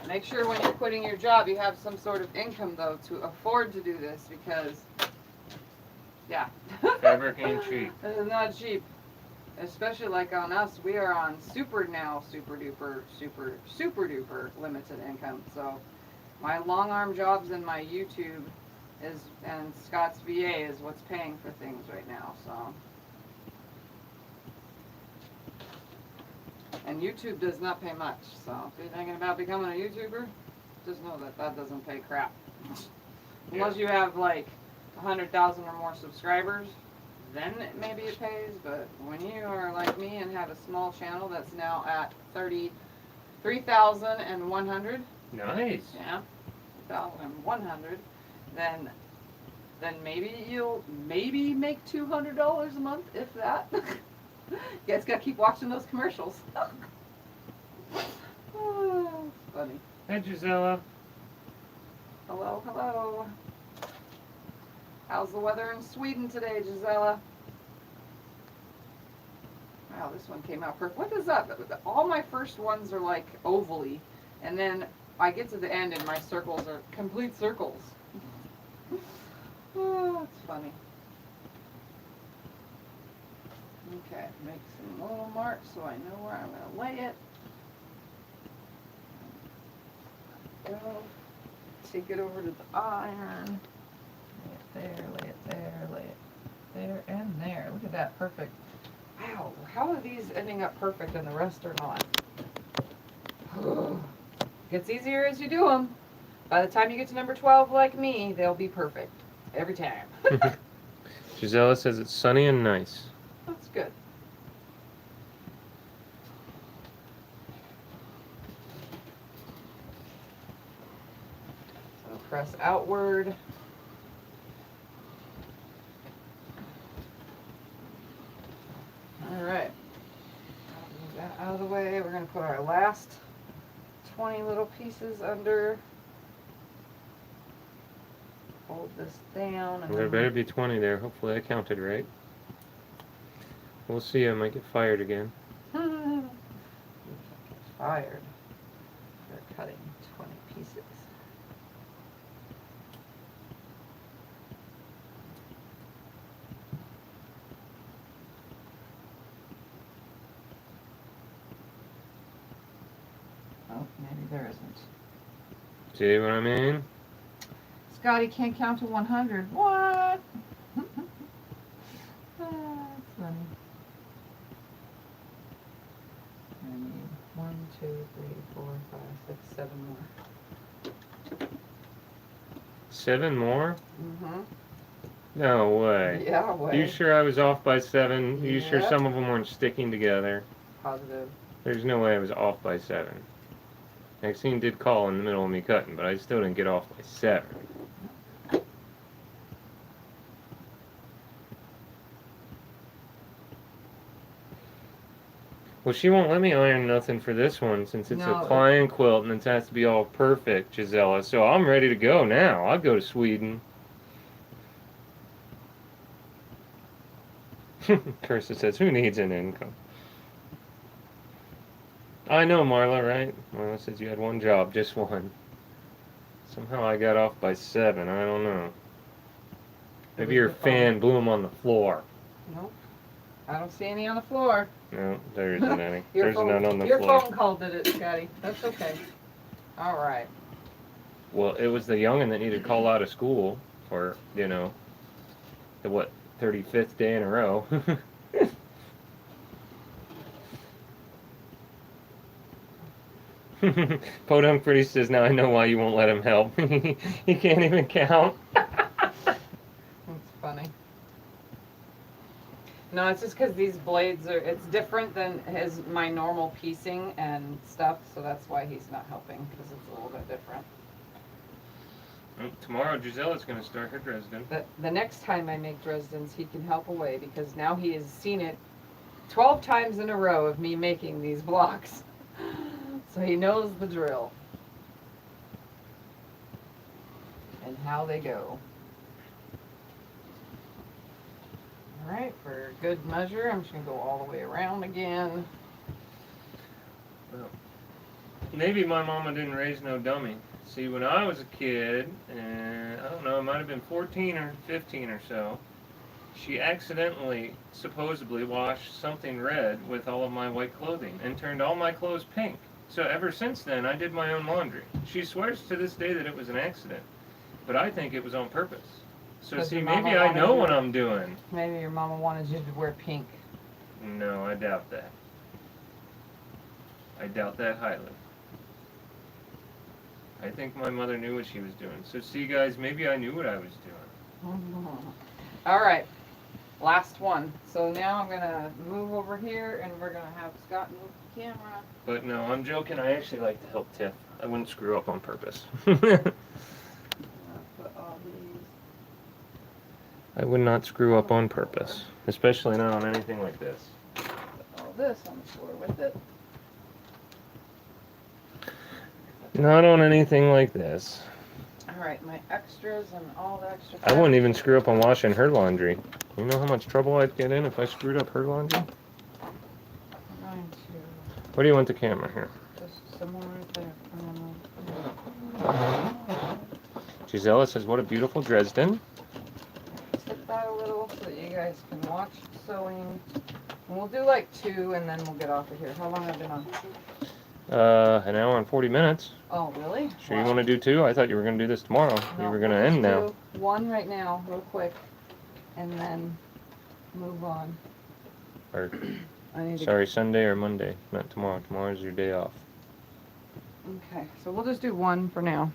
Make sure when you're quitting your job you have some sort of income though to afford to do this because, yeah. Fabric ain't cheap. It is not cheap. Especially like on us, we are on super duper limited income. So my long arm jobs and my YouTube and Scott's VA is what's paying for things right now, so. And YouTube does not pay much, so if you're thinking about becoming a YouTuber, just know that that doesn't pay crap. Unless you have like 100,000 or more subscribers, then maybe it pays, but when you are like me and have a small channel that's now at 33,100. Nice. Yeah, 3,100, then maybe you'll make $200 a month, if that. You guys gotta keep watching those commercials. Oh, it's funny. Hi, Gisela. Hello, hello. How's the weather in Sweden today, Gisela? Wow, this one came out perfect. What is that? All my first ones are like ovally, and then I get to the end and my circles are complete circles. Oh, it's funny. Okay, make some little marks so I know where I'm going to lay it. Go. Take it over to the iron. Lay it there, lay it there, lay it there, and there. Look at that, perfect. Wow, how are these ending up perfect and the rest are not? Gets easier as you do them. By the time you get to number 12 like me, they'll be perfect. Every time. Gisela says it's sunny and nice. That's good. So press outward. Alright. Move that out of the way. We're going to put our last 20 little pieces under. Hold this down. And There better be 20 there. Hopefully I counted right. We'll see. I might get fired again. Fired for cutting 20 pieces. Oh, maybe there isn't. See what I mean? Scotty can't count to 100. What? That's funny. I need 1, 2, 3, 4, 5, 6, 7 more. 7 more? Mm-hmm. No way. Yeah, way. You sure I was off by 7? You sure Yep. some of them weren't sticking together? Positive. There's no way I was off by 7. Maxine did call in the middle of me cutting, but I still didn't get off by 7. Well, she won't let me iron nothing for this one since it's No. a client quilt and it has to be all perfect, Gisela. So I'm ready to go now. I'll go to Sweden. Kirsta says, who needs an income? I know, Marla, right? Marla says you had one job, just one. Somehow I got off by 7. I don't know. Maybe your fan blew them on the floor. Nope. I don't see any on the floor. No, there isn't any. Your There's phone, none on the your floor. phone call did it, Scotty. That's okay. All right. Well, it was the youngin' that needed to call out of school for, you know, the what, 35th day in a row. Podunk Pretty says, now I know why you won't let him help. He can't even count. That's funny. No, it's just because these blades are, it's different than my normal piecing and stuff, so that's why he's not helping, because it's a little bit different. Tomorrow, Gisella's going to start her Dresden. But the next time I make Dresdens, he can help away, because now he has seen it 12 times in a row of me making these blocks. So he knows the drill. And how they go. Alright, for good measure, I'm just going to go all the way around again. Well, maybe my mama didn't raise no dummy. See, when I was a kid, and I don't know, it might have been 14 or 15 or so, she accidentally, supposedly, washed something red with all of my white clothing and turned all my clothes pink. So ever since then, I did my own laundry. She swears to this day that it was an accident, but I think it was on purpose. So see, maybe I know what I'm doing. Maybe your mama wanted you to wear pink. No, I doubt that. I doubt that highly. I think my mother knew what she was doing. So see, guys, maybe I knew what I was doing. All right, last one. So now I'm gonna move over here, and we're gonna have Scott move the camera. But no, I'm joking. I actually like to help Tiff. I wouldn't screw up on purpose. Put all these. I would not screw up on purpose, especially not on anything like this. Put all this on the floor with it. Not on anything like this. All right, my extras and all the extra. I wouldn't even screw up on washing her laundry. You know how much trouble I'd get in if I screwed up her laundry? I'm going to Where do you want the camera here? just somewhere right there. Gisela says, what a beautiful Dresden. Tip that a little so that you guys can watch sewing. And we'll do like 2 and then we'll get off of here. How long have I been on? An hour and 40 minutes. Oh, really? Sure you want to do 2? I thought you were going to do this tomorrow. No, You were going to we'll end just now. do 1 right now, real quick, and then move on. Or, I need to. sorry, Sunday or Monday, not tomorrow. Tomorrow's your day off. Okay, so we'll just do 1 for now.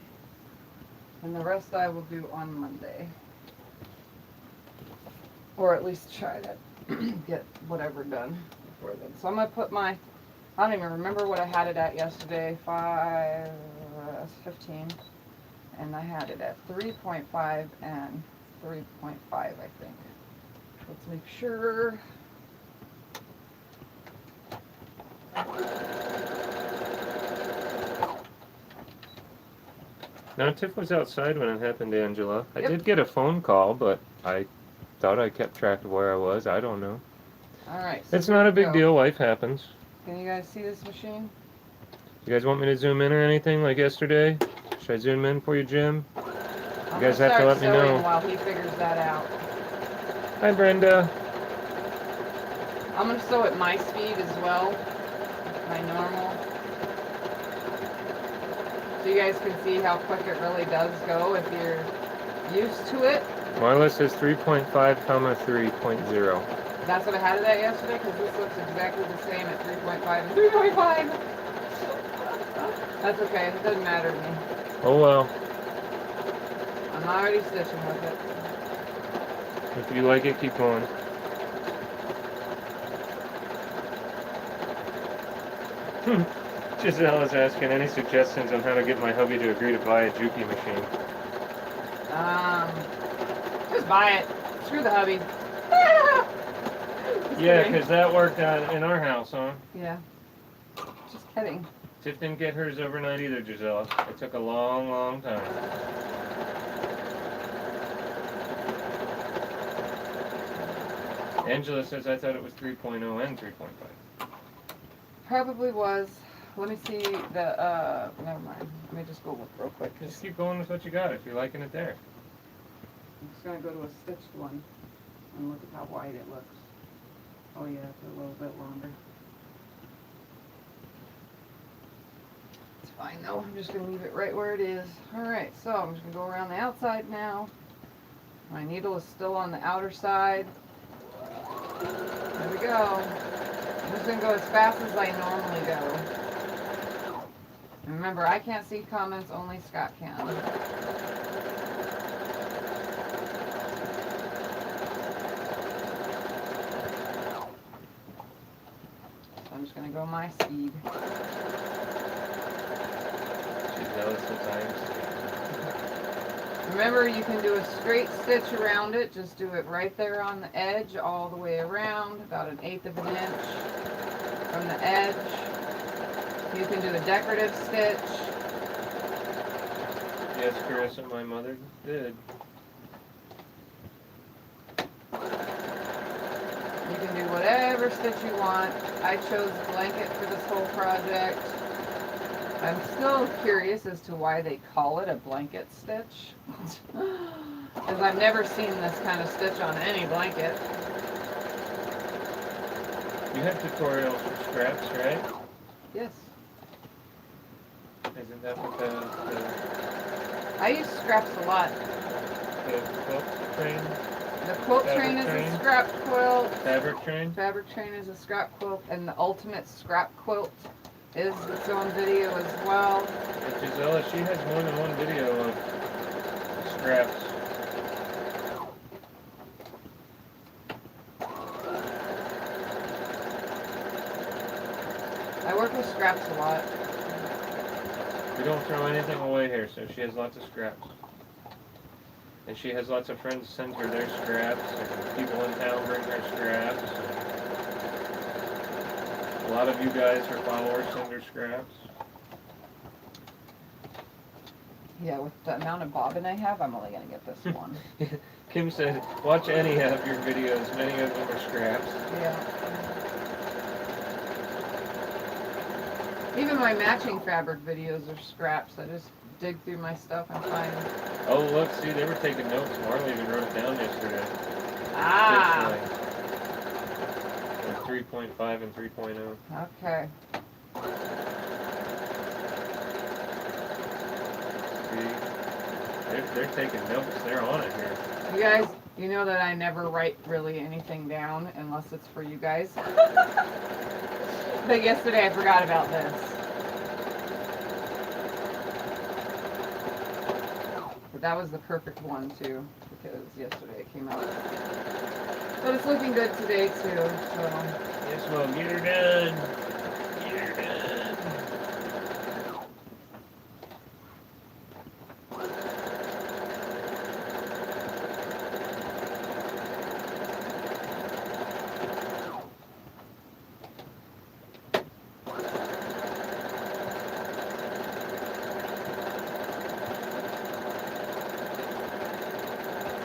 And the rest I will do on Monday. Or at least try to get whatever done before then. So I'm going to put my, I don't even remember what I had it at yesterday, 15. And I had it at 3.5 and 3.5, I think. Let's make sure. No, Tiff was outside when it happened, Angela. I Yep. did get a phone call, but I thought I kept track of where I was. I don't know. Alright. It's not a big deal. Life happens. Can you guys see this machine? You guys want me to zoom in or anything like yesterday? Should I zoom in for you, Jim? You guys have to let me know. While he figures that out. Hi, Brenda. I'm going to sew at my speed as well. My normal. So you guys can see how quick it really does go if you're used to it. My list is 3.5, 3.0. That's what I had it at yesterday, because this looks exactly the same at 3.5 and 3.5. That's okay, it doesn't matter to me. Oh well. I'm already stitching with it. If you like it, keep going. Giselle is asking any suggestions on how to get my hubby to agree to buy a Jukey machine. Just buy it. Screw the hubby. Yeah, because that worked out in our house, huh? Yeah. Just kidding. Tiff didn't get hers overnight either, Giselle. It took a long, long time. Angela says I thought it was 3.0 and 3.5. Probably was. Let me see the, never mind. Let me just go look real quick. Just keep going with what you got if you're liking it there. I'm just going to go to a stitched one and look at how wide it looks. Oh yeah, it's a little bit longer. It's fine though. I'm just going to leave it right where it is. Alright, so I'm just going to go around the outside now. My needle is still on the outer side. There we go. I'm just going to go as fast as I normally go. And remember, I can't see comments, only Scott can. I'm just going to go my speed. Remember, you can do a straight stitch around it. Just do it right there on the edge, all the way around, about 1/8 of an inch from the edge. You can do a decorative stitch. Yes, Carissa, my mother did. You can do whatever stitch you want. I chose blanket for this whole project. I'm still curious as to why they call it a blanket stitch. Because I've never seen this kind of stitch on any blanket. You have tutorials for scraps, right? Yes. Isn't that what the I use scraps a lot. quilt train? The quilt Fabric train is train? a scrap quilt. Fabric train? Fabric train is a scrap quilt. And the ultimate scrap quilt is its own video as well. But Gisela, she has more than one video of scraps. I work with scraps a lot. We don't throw anything away here, so she has lots of scraps. And she has lots of friends send her their scraps, and people in town bring her scraps. A lot of you guys, her followers, send her scraps. Yeah, with the amount of bobbin I have, I'm only going to get this one. Kim said, watch any of your videos, many of them are scraps. Yeah. Even my matching fabric videos are scraps. I just dig through my stuff and find... Oh, look, see, they were taking notes. Marley even wrote it down yesterday. Ah! 3.5 and 3.0. Okay. See? They're taking notes. They're on it here. You guys, you know that I never write really anything down unless it's for you guys. But yesterday I forgot about this. But that was the perfect one too, because yesterday it came out. But it's looking good today too, so. Yes, well, get her done. Get her done.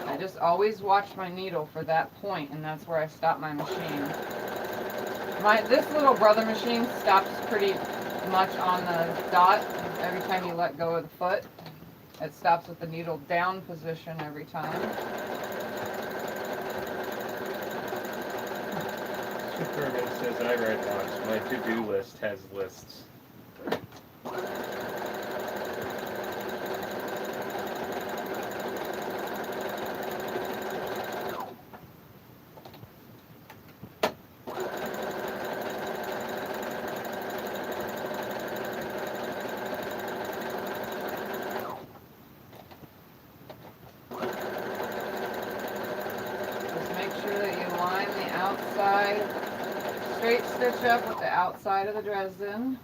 I just always watch my needle for that point, and that's where I stop my machine. This little brother machine stops pretty much on the dot every time you let go of the foot. It stops with the needle down position every time. Superman says I write lots. My to-do list has lists. line the outside, straight stitch up with the outside of the Dresden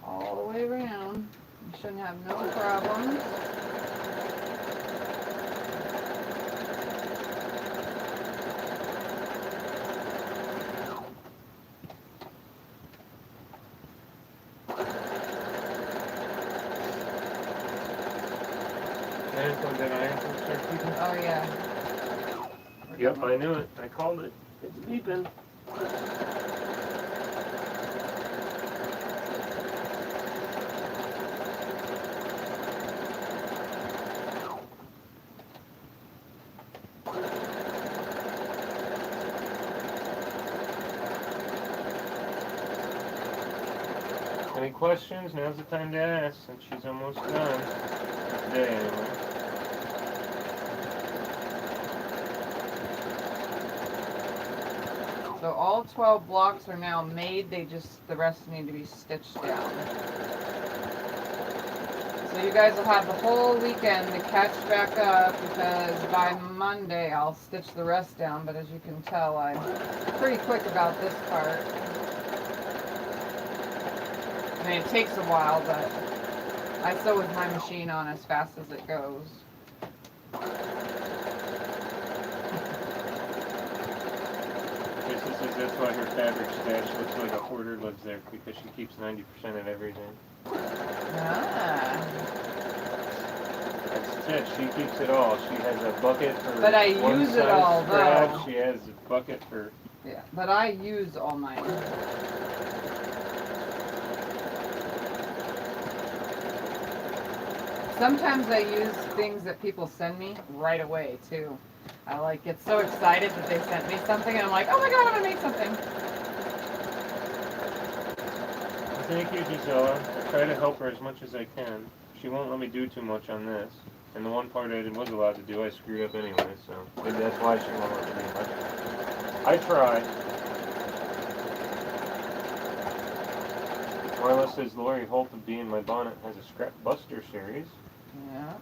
all the way around. You shouldn't have no problems. Oh yeah. Yep, I knew it. I called it. It's beeping. Any questions? Now's the time to ask, since she's almost done. Today, anyway. So all 12 blocks are now made, the rest need to be stitched down. So you guys will have the whole weekend to catch back up, because by Monday I'll stitch the rest down, but as you can tell, I'm pretty quick about this part. I mean, it takes a while, but I sew with my machine on as fast as it goes. Tracy says that's why her fabric stash looks like a hoarder lives there, because she keeps 90% of everything. Ah. That's it. She keeps it all. She has a bucket for But I one use it size all, scrap. though. She has a bucket for... Yeah, but I use all mine. Sometimes I use things that people send me right away, too. I like get so excited that they sent me something, and I'm like, oh my god, I'm gonna make something. Thank you, Gisela. I try to help her as much as I can. She won't let me do too much on this. And the one part I was allowed to do, I screwed up anyway, so maybe that's why she won't let me do much. I try. Marla says Lori Holt of Bee in My Bonnet has a Scrap Buster series. Yeah.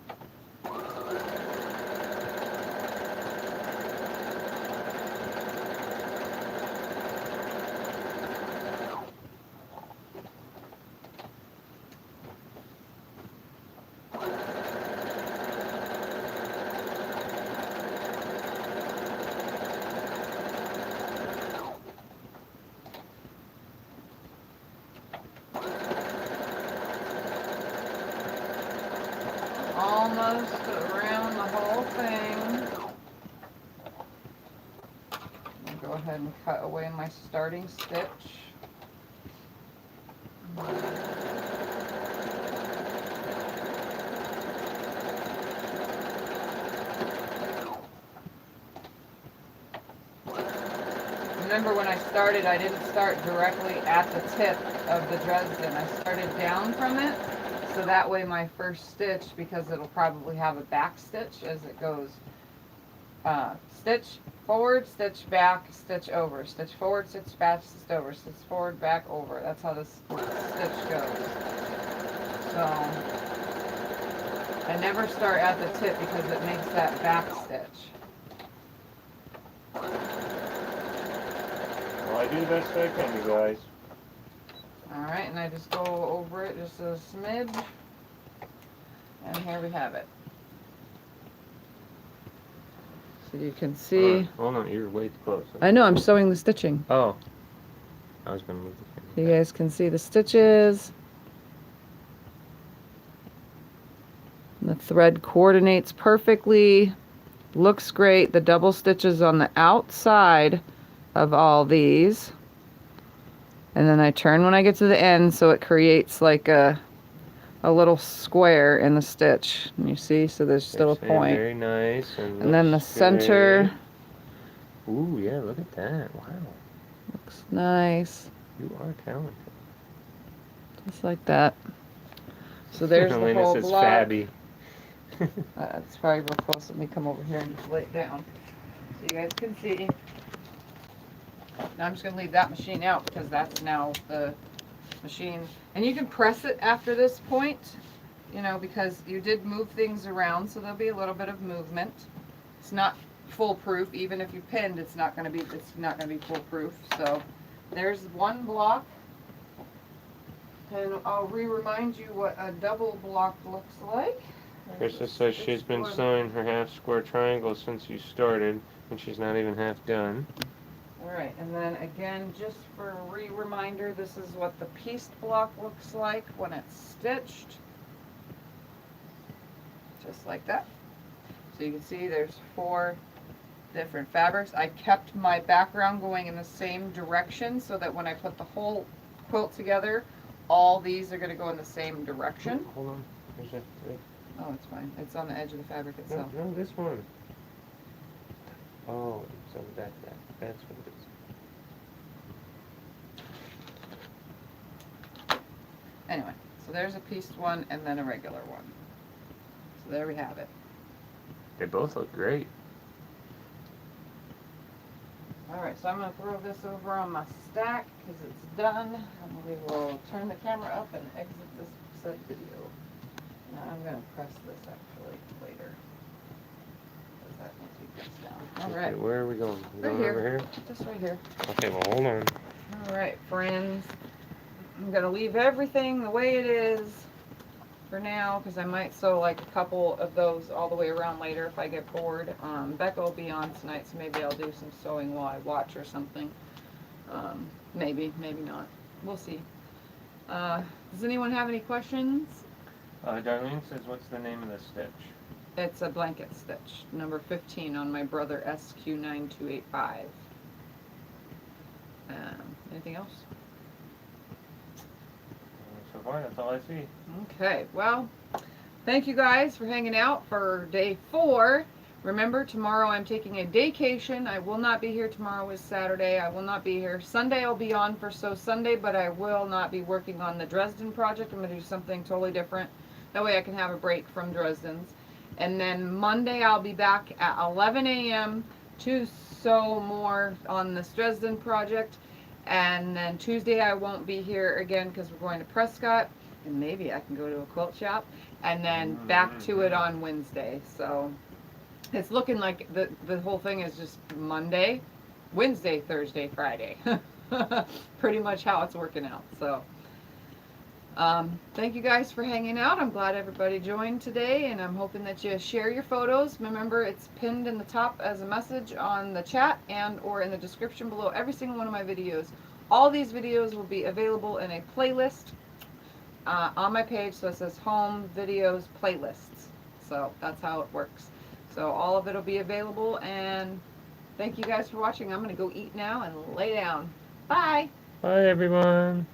Almost around the whole thing. I'll go ahead and cut away my starting stitch. Remember when I started, I didn't start directly at the tip of the Dresden. I started down from it. So that way my first stitch, because it'll probably have a back stitch as it goes, stitch forward, stitch back, stitch over, stitch forward, stitch back, stitch over, stitch forward, back, over. That's how this stitch goes. So I never start at the tip because it makes that back stitch. Well, I do the best I can, you guys. Alright, and I just go over it just a smidge. And here we have it. So you can see. Hold on, you're way too close. I know, I'm sewing the stitching. Oh. I was going to move the camera. You guys can see the stitches. And the thread coordinates perfectly. Looks great. The double stitches on the outside of all these. And then I turn when I get to the end, so it creates like a little square in the stitch. And you see, so there's still a point. Very nice. And then the center. Ooh, yeah, look at that. Wow. Looks nice. You are talented. Just like that. So there's the Elena whole says block. Fabby. It's probably real close. Let me come over here and just lay it down so you guys can see. Now I'm just going to leave that machine out because that's now the machine. And you can press it after this point, you know, because you did move things around, so there'll be a little bit of movement. It's not foolproof. Even if you pinned, it's not gonna be foolproof. So there's one block. And I'll remind you what a double block looks like. Krista says she's been sewing her half square triangle since you started, and she's not even half done. Alright, and then again, just for a reminder, this is what the pieced block looks like when it's stitched. Just like that. So you can see there's 4 different fabrics. I kept my background going in the same direction so that when I put the whole quilt together, all these are going to go in the same direction. Hold on. There's a, Oh, it's fine. It's on the edge of the fabric itself. no, this one. Oh, so that's what it is. Anyway, so there's a pieced one and then a regular one. So there we have it. They both look great. Alright, so I'm going to throw this over on my stack because it's done. And we will turn the camera up and exit this said video. Now I'm going to press this actually later. Because that needs to be pressed down. Alright. Okay, where are we going? Right Going here. over here? Just right here. Okay, well, hold on. Alright, friends. I'm going to leave everything the way it is for now because I might sew like a couple of those all the way around later if I get bored. Becca will be on tonight, so maybe I'll do some sewing while I watch or something. Maybe not. We'll see. Does anyone have any questions? Darlene says, what's the name of the stitch? It's a blanket stitch, number 15 on my brother SQ9285. Anything else? So far, that's all I see. Okay, well, thank you guys for hanging out for day 4. Remember, tomorrow I'm taking a daycation. I will not be here. Tomorrow is Saturday. I will not be here. Sunday I'll be on for Sew Sunday, but I will not be working on the Dresden project. I'm going to do something totally different. That way I can have a break from Dresden's. And then Monday I'll be back at 11 a.m. to sew more on this Dresden project. And then Tuesday I won't be here again because we're going to Prescott. And maybe I can go to a quilt shop. And then back to it on Wednesday. So it's looking like the whole thing is just Monday, Wednesday, Thursday, Friday. Pretty much how it's working out. So thank you guys for hanging out. I'm glad everybody joined today, and I'm hoping that you share your photos. Remember, it's pinned in the top as a message on the chat and or in the description below every single one of my videos. All these videos will be available in a playlist on my page, so it says Home Videos Playlists. So that's how it works. So all of it will be available, and thank you guys for watching. I'm going to go eat now and lay down. Bye! Bye, everyone.